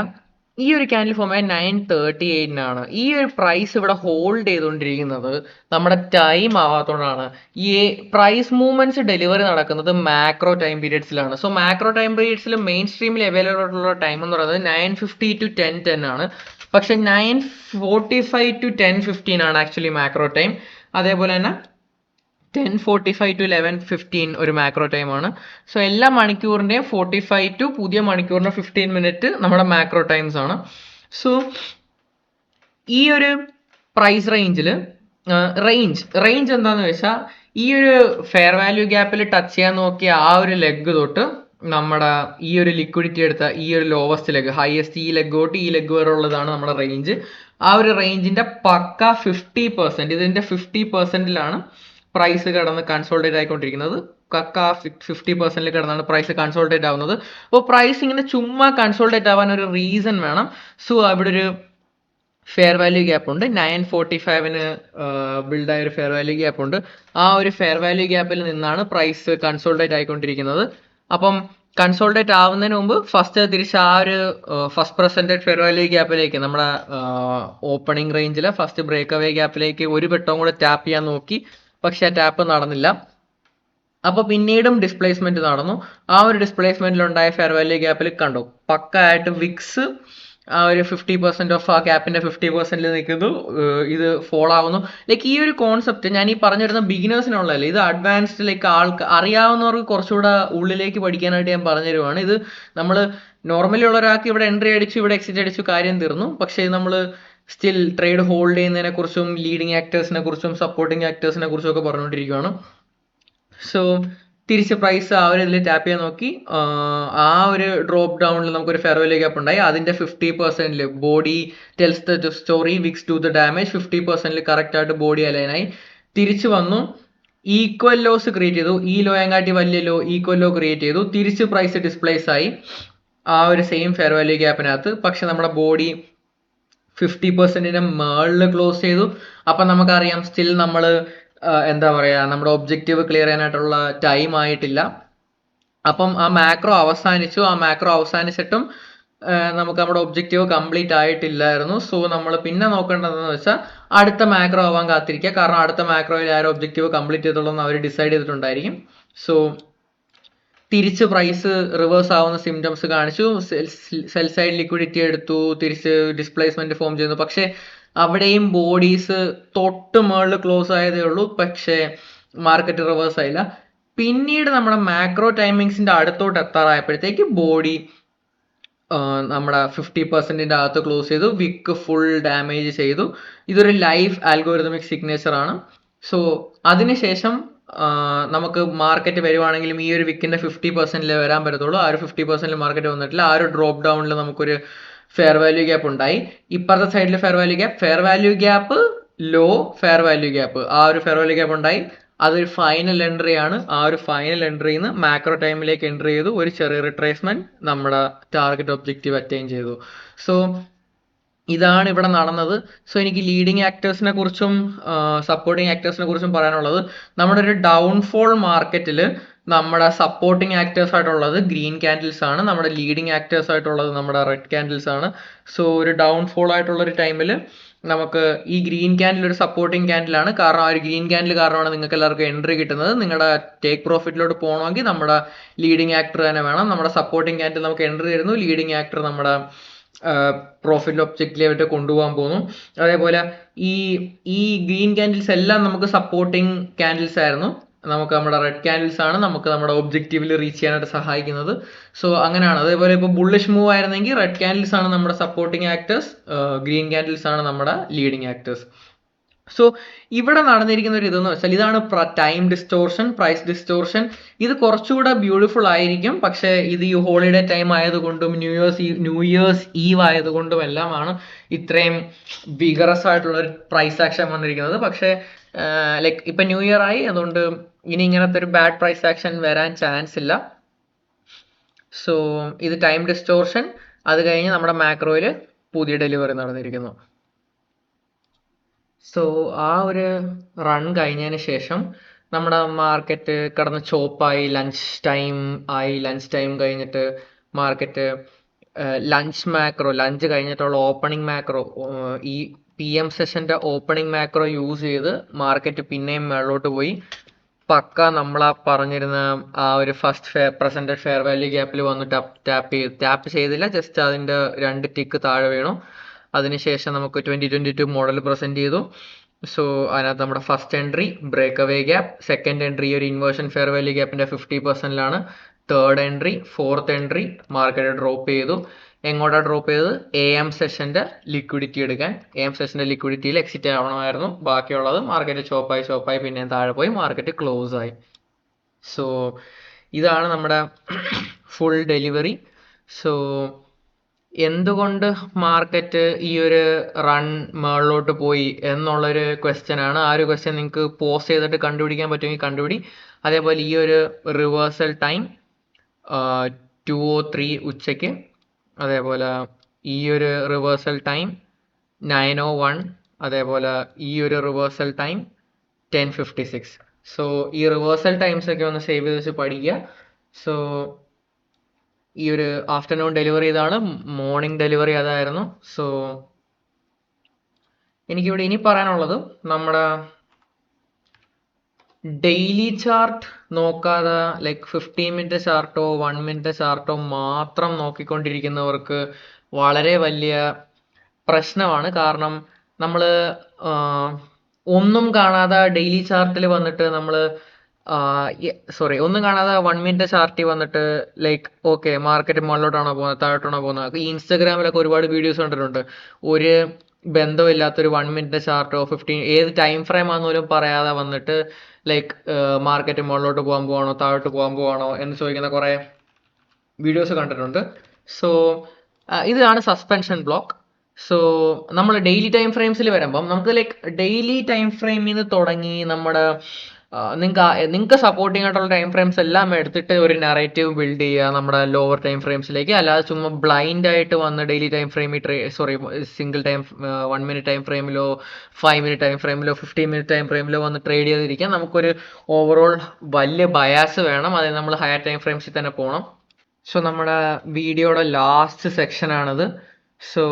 ഈ ഒരു ക്യാൻഡിൽ ഫോം ആയ 9:38 ഈ ഒരു പ്രൈസ് ഇവിടെ ഹോൾഡ് ചെയ്തുകൊണ്ടിരിക്കുന്നത് നമ്മുടെ ടൈം ആവാത്തതുകൊണ്ടാണ്. ഈ പ്രൈസ് മൂവ്മെന്റ്സ് ഡെലിവറി നടക്കുന്നത് മാക്രോ ടൈം പീരിയഡ്സിലാണ്. സോ മാക്രോ ടൈം പീരിയഡ്സിൽ മെയിൻ സ്ട്രീമിൽ അവൈലബിൾ ആയിട്ടുള്ള ടൈം എന്ന് പറയുന്നത് 9:50 to 10:10 ആണ്. പക്ഷെ 9:45 to 10:15 ആണ് ആക്ച്വലി മാക്രോ ടൈം. അതേപോലെ തന്നെ 10:45 to 11:15 ഒരു മാക്രോ ടൈം ആണ്. സോ എല്ലാ മണിക്കൂറിന്റെയും 45 to പുതിയ മണിക്കൂറിന്റെ 15 മിനിറ്റ് നമ്മുടെ മാക്രോ ടൈംസ് ആണ്. സോ ഈ ഒരു പ്രൈസ് റേഞ്ചിൽ റേഞ്ച് എന്താന്ന് വെച്ചാൽ ഈ ഒരു ഫെയർ വാല്യൂ ഗ്യാപ്പിൽ ടച്ച് ചെയ്യാൻ നോക്കിയ ആ ഒരു ലെഗ് തൊട്ട് നമ്മുടെ ഈ ഒരു ലിക്വിഡിറ്റി എടുത്ത ഈ ഒരു ലോവസ്റ്റ് ലെഗ്, ഹയസ്റ്റ് ഈ ലെഗ് തൊട്ട് ഈ ലെഗ് വരെ ഉള്ളതാണ് നമ്മുടെ റേഞ്ച്. ആ ഒരു റേഞ്ചിന്റെ പക്ക 50%, ഇതിന്റെ 50%ലാണ് പ്രൈസ് കിടന്ന് കൺസോൾട്ടേറ്റ് ആയിക്കൊണ്ടിരിക്കുന്നത്. കക്ക 50% കിടന്നാണ് പ്രൈസ് കൺസോൾട്ടേറ്റ് ആവുന്നത്. അപ്പോൾ പ്രൈസ് ഇങ്ങനെ ചുമ്മാ കൺസോൾട്ടേറ്റ് ആവാൻ ഒരു റീസൺ വേണം. സോ അവിടെ ഒരു ഫെയർ വാല്യൂ ഗ്യാപ്പ് ഉണ്ട്. 9:45 ബിൽഡായ ഒരു ഫെയർ വാല്യൂ ഗ്യാപ്പ് ഉണ്ട്. ആ ഒരു ഫെയർ വാല്യൂ ഗ്യാപ്പിൽ നിന്നാണ് പ്രൈസ് കൺസോൾട്ടേറ്റ് ആയിക്കൊണ്ടിരിക്കുന്നത്. അപ്പം കൺസോൾട്ടേറ്റ് ആവുന്നതിന് മുമ്പ് ഫസ്റ്റ് തിരിച്ച് ആ ഒരു ഫസ്റ്റ് പ്രസന്റഡ് ഫെയർ വാല്യൂ ഗ്യാപ്പിലേക്ക് നമ്മുടെ ഓപ്പണിംഗ് റേഞ്ചിലെ ഫസ്റ്റ് ബ്രേക്ക് അവേ ഗ്യാപ്പിലേക്ക് ഒരു വട്ടവും കൂടെ ടാപ്പ് ചെയ്യാൻ നോക്കി. പക്ഷെ ആ ടാപ്പ് നടന്നില്ല. അപ്പൊ പിന്നീടും ഡിസ്പ്ലേസ്മെന്റ് നടന്നു. ആ ഒരു ഡിസ്പ്ലേസ്മെന്റിൽ ഉണ്ടായ ഫെയർ വാല്യൂ ഗ്യാപ്പിൽ കണ്ടു പക്കായിട്ട് വിക്സ് ആ ഒരു 50% ഓഫ് ആ ഗ്യാപ്പിന്റെ 50% നിൽക്കുന്നു. ഇത് ഫോളോ ആവുന്നു. ലൈക്ക് ഈ ഒരു കോൺസെപ്റ്റ് ഞാൻ ഈ പറഞ്ഞു വരുന്ന ബിഗിനേഴ്സിനുള്ളതല്ലേ, ഇത് അഡ്വാൻസ്ഡ് ലൈക്ക് അറിയാവുന്നവർക്ക് കുറച്ചുകൂടെ ഉള്ളിലേക്ക് പഠിക്കാനായിട്ട് ഞാൻ പറഞ്ഞു തരുവാണ്. ഇത് നമ്മൾ നോർമലി ഉള്ള ഒരാൾക്ക് ഇവിടെ എൻട്രി അടിച്ചു, ഇവിടെ എക്സിറ്റ് അടിച്ചു, കാര്യം തീർന്നു. പക്ഷേ നമ്മൾ സ്റ്റിൽ ട്രേഡ് ഹോൾഡ് ചെയ്യുന്നതിനെ കുറിച്ചും ലീഡിങ് ആക്ടേഴ്സിനെ കുറിച്ചും സപ്പോർട്ടിങ് ആക്ടേഴ്സിനെ കുറിച്ചും ഒക്കെ പറഞ്ഞുകൊണ്ടിരിക്കുകയാണ്. സോ തിരിച്ച് പ്രൈസ് ആ ഒരു ഇതിൽ ടാപ്പ് ചെയ്യാൻ നോക്കി, ആ ഒരു ഡ്രോപ്പ് ഡൗണിൽ നമുക്കൊരു ഫെയർ വാല്യൂ ഗ്യാപ്പ് ഉണ്ടായി. അതിന്റെ 50% body tells the story, wicks to the damage. 50% correct ആയിട്ട് ബോഡി അലൈനായി തിരിച്ചു വന്നു. ഈക്വൽ ലോസ് ക്രിയേറ്റ് ചെയ്തു. ഈ ലോയെങ്കാട്ടി വലിയ ലോ ഈക്വൽ ലോ ക്രിയേറ്റ് ചെയ്തു. തിരിച്ച് പ്രൈസ് ഡിസ്പ്ലേസ് ആയി ആ ഒരു സെയിം ഫെയർ വാല്യൂ ഗ്യാപ്പിനകത്ത്. പക്ഷെ നമ്മുടെ ബോഡി 50% മേളിൽ ക്ലോസ് ചെയ്തു. അപ്പൊ നമുക്കറിയാം സ്റ്റിൽ നമ്മൾ എന്താ പറയാ, നമ്മുടെ ഒബ്ജക്റ്റീവ് ക്ലിയർ ചെയ്യാനായിട്ടുള്ള ടൈം ആയിട്ടില്ല. അപ്പം ആ മാക്രോ അവസാനിച്ചു. ആ മാക്രോ അവസാനിച്ചിട്ടും നമുക്ക് നമ്മുടെ ഒബ്ജക്റ്റീവ് കംപ്ലീറ്റ് ആയിട്ടില്ലായിരുന്നു. സോ നമ്മൾ പിന്നെ നോക്കേണ്ടതെന്ന് വെച്ചാൽ അടുത്ത മാക്രോ ആവാൻ കാത്തിരിക്കുക. കാരണം അടുത്ത മാക്രോയിൽ ആരും ഒബ്ജക്റ്റീവ് കംപ്ലീറ്റ് ചെയ്തോളൂ എന്ന് അവർ ഡിസൈഡ് ചെയ്തിട്ടുണ്ടായിരിക്കും. സോ തിരിച്ച് പ്രൈസ് റിവേഴ്സ് ആവുന്ന സിംറ്റംസ് കാണിച്ചു. സെൽ സൈഡ് ലിക്വിഡിറ്റി എടുത്തു, തിരിച്ച് ഡിസ്പ്ലേസ്മെന്റ് ഫോം ചെയ്യുന്നു. പക്ഷെ അവിടെയും ബോഡീസ് തൊട്ട് മുകളിൽ ക്ലോസ് ആയതേ ഉള്ളൂ. പക്ഷേ മാർക്കറ്റ് റിവേഴ്സ് ആയില്ല. പിന്നീട് നമ്മുടെ മാക്രോ ടൈമിങ്സിന്റെ അടുത്തോട്ട് എത്താറായപ്പോഴത്തേക്ക് ബോഡി നമ്മുടെ 50% അകത്ത് ക്ലോസ് ചെയ്തു. വിക്ക് ഫുൾ ഡാമേജ് ചെയ്തു. ഇതൊരു ലൈവ് ആൽഗോരിതമിക് സിഗ്നേച്ചർ ആണ്. സോ അതിനുശേഷം നമുക്ക് മാർക്കറ്റ് വരുവാണെങ്കിലും ഈ ഒരു വിക്കിന്റെ 50% വരാൻ പറ്റത്തുള്ളൂ. ആ ഒരു 50% മാർക്കറ്റ് വന്നിട്ടില്ല. ആ ഒരു ഡ്രോപ്പ് ഡൗണിൽ നമുക്കൊരു ഫെയർ വാല്യൂ ഗ്യാപ്പ് ഉണ്ടായി. ഇപ്പുറത്തെ സൈഡിൽ fair value gap low, fair value gap, ആ ഒരു ഫെയർ വാല്യൂ ഗ്യാപ്പ് ഉണ്ടായി. അതൊരു ഫൈനൽ എൻട്രി ആണ്. ആ ഒരു ഫൈനൽ എൻട്രിയിൽ നിന്ന് മാക്രോ ടൈമിലേക്ക് എൻട്രി ചെയ്തു. ഒരു ചെറിയ റിട്രേസ്മെന്റ്, നമ്മുടെ ടാർഗറ്റ് ഒബ്ജക്റ്റീവ് അറ്റൈൻ ചെയ്തു. സോ ഇതാണ് ഇവിടെ നടന്നത്. സോ എനിക്ക് ലീഡിങ് ആക്ടേഴ്സിനെ കുറിച്ചും സപ്പോർട്ടിങ് ആക്ടേഴ്സിനെ കുറിച്ചും പറയാനുള്ളത്, നമ്മുടെ ഒരു ഡൗൺഫോൾ മാർക്കറ്റിൽ നമ്മുടെ സപ്പോർട്ടിങ് ആക്ടേഴ്സ് ആയിട്ടുള്ളത് ഗ്രീൻ ക്യാൻഡിൽസ് ആണ്. നമ്മുടെ ലീഡിങ് ആക്ടേഴ്സ് ആയിട്ടുള്ളത് നമ്മുടെ റെഡ് ക്യാൻഡിൽസ് ആണ്. സോ ഒരു ഡൗൺഫോൾ ആയിട്ടുള്ള ഒരു ടൈമിൽ നമുക്ക് ഈ ഗ്രീൻ ക്യാൻഡിൽ ഒരു സപ്പോർട്ടിങ് ക്യാൻഡിലാണ്. കാരണം ആ ഒരു ഗ്രീൻ ക്യാൻഡിൽ കാരണമാണ് നിങ്ങൾക്ക് എല്ലാവർക്കും എൻട്രി കിട്ടുന്നത്. നിങ്ങളുടെ ടേക്ക് പ്രോഫിറ്റിലോട്ട് പോകണമെങ്കിൽ നമ്മുടെ ലീഡിങ് ആക്ടർ തന്നെ വേണം. നമ്മുടെ സപ്പോർട്ടിങ് ക്യാൻഡിൽ നമുക്ക് എൻട്രി തരുന്നു, ലീഡിങ് ആക്ടർ നമ്മുടെ പ്രോഫിറ്റ് ഒബ്ജക്റ്റിലേക്ക് കൊണ്ടുപോകാൻ പോകുന്നു. അതേപോലെ ഈ ഗ്രീൻ ക്യാൻഡിൽസ് എല്ലാം നമുക്ക് സപ്പോർട്ടിങ് ക്യാൻഡിൽസ് ആയിരുന്നു. നമുക്ക് നമ്മുടെ റെഡ് ക്യാൻഡിൽസ് ആണ് നമുക്ക് നമ്മുടെ ഒബ്ജക്റ്റീവിൽ റീച്ച് ചെയ്യാനായിട്ട് സഹായിക്കുന്നത്. സോ അങ്ങനെയാണ്. അതേപോലെ ഇപ്പോൾ ബുള്ളിഷ് മൂവ് ആയിരുന്നെങ്കിൽ റെഡ് ക്യാൻഡിൽസ് ആണ് നമ്മുടെ സപ്പോർട്ടിങ് ആക്ടേഴ്സ്, ഗ്രീൻ ക്യാൻഡിൽസ് ആണ് നമ്മുടെ ലീഡിങ് ആക്ടേഴ്സ്. സോ ഇവിടെ നടന്നിരിക്കുന്ന ഒരു ഇതെന്ന് വെച്ചാൽ ഇതാണ് ടൈം ഡിസ്റ്റോർഷൻ, പ്രൈസ് ഡിസ്റ്റോർഷൻ. ഇത് കുറച്ചുകൂടെ ബ്യൂട്ടിഫുൾ ആയിരിക്കും. പക്ഷേ ഇത് ഈ ഹോളിഡേ ടൈം ആയതുകൊണ്ടും ന്യൂ ഇയേഴ്സ് ഈവ് ആയതുകൊണ്ടും എല്ലാമാണ് ഇത്രയും വിഗറസ് ആയിട്ടുള്ള ഒരു പ്രൈസ് ആക്ഷൻ വന്നിരിക്കുന്നത്. പക്ഷേ ലൈക്ക് ഇപ്പൊ ന്യൂ ഇയർ ആയി, അതുകൊണ്ട് ഇനി ഇങ്ങനത്തെ ഒരു ബാഡ് പ്രൈസ് ആക്ഷൻ വരാൻ ചാൻസ് ഇല്ല. സോ ഇത് ടൈം ഡിസ്റ്റോർഷൻ. അത് കഴിഞ്ഞ് നമ്മുടെ മാക്രോയിൽ പുതിയ ഡെലിവറി നടന്നിരിക്കുന്നു. സോ ആ ഒരു റൺ കഴിഞ്ഞതിന് ശേഷം നമ്മുടെ മാർക്കറ്റ് കിടന്ന് ചോപ്പായി. ലഞ്ച് ടൈം കഴിഞ്ഞിട്ട് മാർക്കറ്റ് ലഞ്ച് കഴിഞ്ഞിട്ടുള്ള ഓപ്പണിംഗ് മാക്രോ, ഈ PM സെഷന്റെ ഓപ്പണിംഗ് മാക്രോ യൂസ് ചെയ്ത് മാർക്കറ്റ് പിന്നെയും മേളോട്ട് പോയി. പക്ക നമ്മളാ പറഞ്ഞിരുന്ന ആ ഒരു ഫസ്റ്റ് പ്രസന്റഡ് ഫെയർ വാല്യൂ ഗ്യാപ്പിൽ വന്ന് ടാപ്പ് ചെയ്തില്ല, ജസ്റ്റ് അതിന്റെ 2 ടിക്ക് താഴെ വീണു. അതിനുശേഷം നമുക്ക് 2022 മോഡൽ പ്രസന്റ് ചെയ്തു. സോ അതിനകത്ത് നമ്മുടെ first entry break away gap, second entry ഒരു ഇൻവേർഷൻ ഫെയർ വാല്യൂ ഗ്യാപ്പിന്റെ 50%ലാണ്, third entry, fourth entry market drop ചെയ്തു. എങ്ങോട്ടാ ഡ്രോപ്പ് ചെയ്തത്? AM സെഷന്റെ ലിക്വിഡിറ്റി എടുക്കാൻ. AM സെഷന്റെ ലിക്വിഡിറ്റിയിൽ എക്സിറ്റ് ആവണമായിരുന്നു. ബാക്കിയുള്ളത് മാർക്കറ്റ് ചോപ്പായി പിന്നെയും താഴെ പോയി മാർക്കറ്റ് ക്ലോസ് ആയി. സോ ഇതാണ് നമ്മുടെ ഫുൾ ഡെലിവറി. സോ എന്തുകൊണ്ട് മാർക്കറ്റ് ഈ ഒരു റൺ മേളിലോട്ട് പോയി എന്നുള്ളൊരു ക്വസ്റ്റ്യൻ ആണ്. ആ ഒരു ക്വസ്റ്റ്യൻ നിങ്ങൾക്ക് പോസ്റ്റ് ചെയ്തിട്ട് കണ്ടുപിടിക്കാൻ പറ്റുമെങ്കിൽ കണ്ടുപിടി. അതേപോലെ ഈ ഒരു റിവേഴ്സൽ ടൈം 2:03 ഉച്ചയ്ക്ക്, അതേപോലെ ഈ ഒരു റിവേഴ്സൽ ടൈം 9:01, അതേപോലെ ഈ ഒരു റിവേഴ്സൽ ടൈം 10:56. സോ ഈ റിവേഴ്സൽ ടൈംസ് ഒക്കെ ഒന്ന് സേവ് ചെയ്ത് വെച്ച് പഠിക്കുക. സോ ഈ ഒരു ആഫ്റ്റർനൂൺ ഡെലിവറി ഇതാണ്, മോർണിംഗ് ഡെലിവറി അതായിരുന്നു. സോ എനിക്കിവിടെ ഇനി പറയാനുള്ളത്, നമ്മുടെ ഡെയിലി ചാർട്ട് നോക്കാതെ ലൈക്ക് 15 മിനിറ്റ് ചാർട്ടോ 1 മിനിറ്റ് ചാർട്ടോ മാത്രം നോക്കിക്കൊണ്ടിരിക്കുന്നവർക്ക് വളരെ വലിയ പ്രശ്നമാണ്. കാരണം നമ്മൾ ഒന്നും കാണാതെ ഡെയിലി ചാർട്ടിൽ വന്നിട്ട് ഒന്നും കാണാതെ 1 മിനിറ്റ് ചാർട്ടിൽ വന്നിട്ട് ലൈക്ക് ഓക്കെ മാർക്കറ്റ് മുകളിലോട്ടാണോ പോകുന്നത് താഴോട്ടാണോ പോകുന്നത്. ഈ ഇൻസ്റ്റഗ്രാമിലൊക്കെ ഒരുപാട് വീഡിയോസ് കണ്ടിട്ടുണ്ട്. ഒരു ബന്ധമില്ലാത്തൊരു 1 മിനിറ്റ് ചാർട്ടോ 15 ഏത് ടൈം ഫ്രെയിം ആണെന്ന് പോലും പറയാതെ വന്നിട്ട് ലൈക്ക് മാർക്കറ്റ് മുകളിലോട്ട് പോകാൻ പോവാണോ താഴോട്ട് പോകാൻ പോവാണോ എന്ന് ചോദിക്കുന്ന കുറേ വീഡിയോസ് കണ്ടിട്ടുണ്ട്. സോ ഇതാണ് സസ്പെൻഷൻ ബ്ലോക്ക്. സോ നമ്മൾ ഡെയിലി ടൈം ഫ്രെയിംസിൽ വരുമ്പം നമുക്ക് ലൈക്ക് ഡെയിലി ടൈം ഫ്രെയിമിൽ നിന്ന് തുടങ്ങി നമ്മുടെ നിങ്ങൾക്ക് സപ്പോർട്ടിംഗ് ആയിട്ടുള്ള ടൈം ഫ്രെയിംസ് എല്ലാം എടുത്തിട്ട് ഒരു നറേറ്റീവ് ബിൽഡ് ചെയ്യുക നമ്മുടെ ലോവർ ടൈം ഫ്രെയിംസിലേക്ക്. അല്ലാതെ ചുമ്മാ ബ്ലൈൻഡ് ആയിട്ട് വന്ന് ഡെയിലി ടൈം ഫ്രെയിമിൽ സിംഗിൾ ടൈം 1 മിനിറ്റ് ടൈം ഫ്രെയിമിലോ 5 മിനിറ്റ് ടൈം ഫ്രെയിമിലോ 15 മിനിറ്റ് ടൈം ഫ്രെയിമിലോ വന്ന് ട്രേഡ് ചെയ്തിരിക്കാൻ നമുക്കൊരു ഓവറോൾ വലിയ ബയാസ് വേണം. അതിന് നമ്മൾ ഹയർ ടൈം ഫ്രെയിംസിൽ തന്നെ പോകണം. സോ നമ്മുടെ വീഡിയോയുടെ ലാസ്റ്റ് സെക്ഷനാണിത്. സോ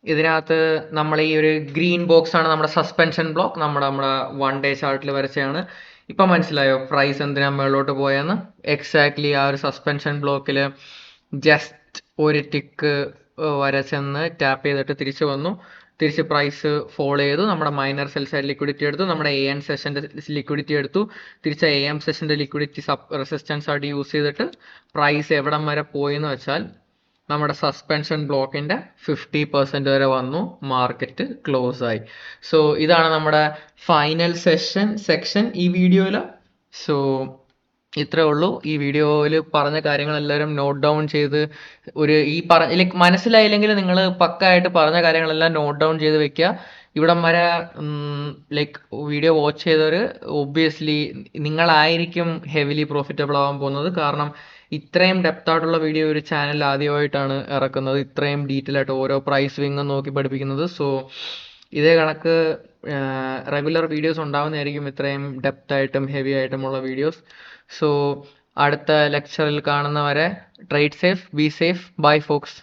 ഇതിനകത്ത് നമ്മൾ ഈ ഒരു ഗ്രീൻ ബോക്സ് ആണ് നമ്മുടെ സസ്പെൻഷൻ ബ്ലോക്ക്. നമ്മുടെ 1 ഡേ ചാർട്ടിൽ വരച്ചതാണ്. ഇപ്പം മനസ്സിലായോ പ്രൈസ് എന്തിനാ മുകളിലോട്ട് പോയെന്ന്? എക്സാക്ട്ലി ആ ഒരു സസ്പെൻഷൻ ബ്ലോക്കിൽ ജസ്റ്റ് ഒരു ടിക്ക് വരച്ചെന്ന് ടാപ്പ് ചെയ്തിട്ട് തിരിച്ചു വന്നു. തിരിച്ച് പ്രൈസ് ഫോളോ ചെയ്തു. നമ്മുടെ മൈനർ സെൽ സൈഡ് ലിക്വിഡിറ്റി എടുത്തു. നമ്മുടെ AM സെഷൻ്റെ ലിക്വിഡിറ്റി എടുത്തു. തിരിച്ച് AM സെഷൻ്റെ ലിക്വിഡിറ്റി റെസിസ്റ്റൻസ് ആയിട്ട് യൂസ് ചെയ്തിട്ട് പ്രൈസ് എവിടം വരെ പോയി എന്ന് വെച്ചാൽ നമ്മുടെ സസ്പെൻഷൻ ബ്ലോക്കിൻ്റെ 50% വരെ വന്നു. മാർക്കറ്റ് ക്ലോസ് ആയി. സോ ഇതാണ് നമ്മുടെ ഫൈനൽ സെക്ഷൻ ഈ വീഡിയോയിൽ. സോ ഇത്രേ ഉള്ളൂ. ഈ വീഡിയോയിൽ പറഞ്ഞ കാര്യങ്ങൾ എല്ലാവരും നോട്ട് ഡൗൺ ചെയ്ത് ലൈക്ക് മനസ്സിലായില്ലെങ്കിൽ നിങ്ങൾ പക്കായിട്ട് പറഞ്ഞ കാര്യങ്ങളെല്ലാം നോട്ട് ഡൗൺ ചെയ്ത് വെക്കുക. ഇവിടം വരെ ലൈക്ക് വീഡിയോ വാച്ച് ചെയ്തവർ ഒബ്വിയസ്ലി നിങ്ങളായിരിക്കും ഹെവിലി പ്രോഫിറ്റബിൾ ആവാൻ പോകുന്നത്. കാരണം ഇത്രയും ഡെപ്ത് ആയിട്ടുള്ള വീഡിയോ ഒരു ചാനൽ ആദ്യമായിട്ടാണ് ഇറക്കുന്നത്, ഇത്രയും ഡീറ്റെയിൽ ആയിട്ട് ഓരോ പ്രൈസ് സ്വിങ്ങും നോക്കി പഠിപ്പിക്കുന്നത്. സോ ഇതേ കണക്ക് റെഗുലർ വീഡിയോസ് ഉണ്ടാവുന്നതായിരിക്കും, ഇത്രയും ഡെപ്ത് ആയിട്ടും ഹെവി ആയിട്ടുമുള്ള വീഡിയോസ്. സോ അടുത്ത ലെക്ചറിൽ കാണുന്നവരെ trade safe, be safe, bye Fox.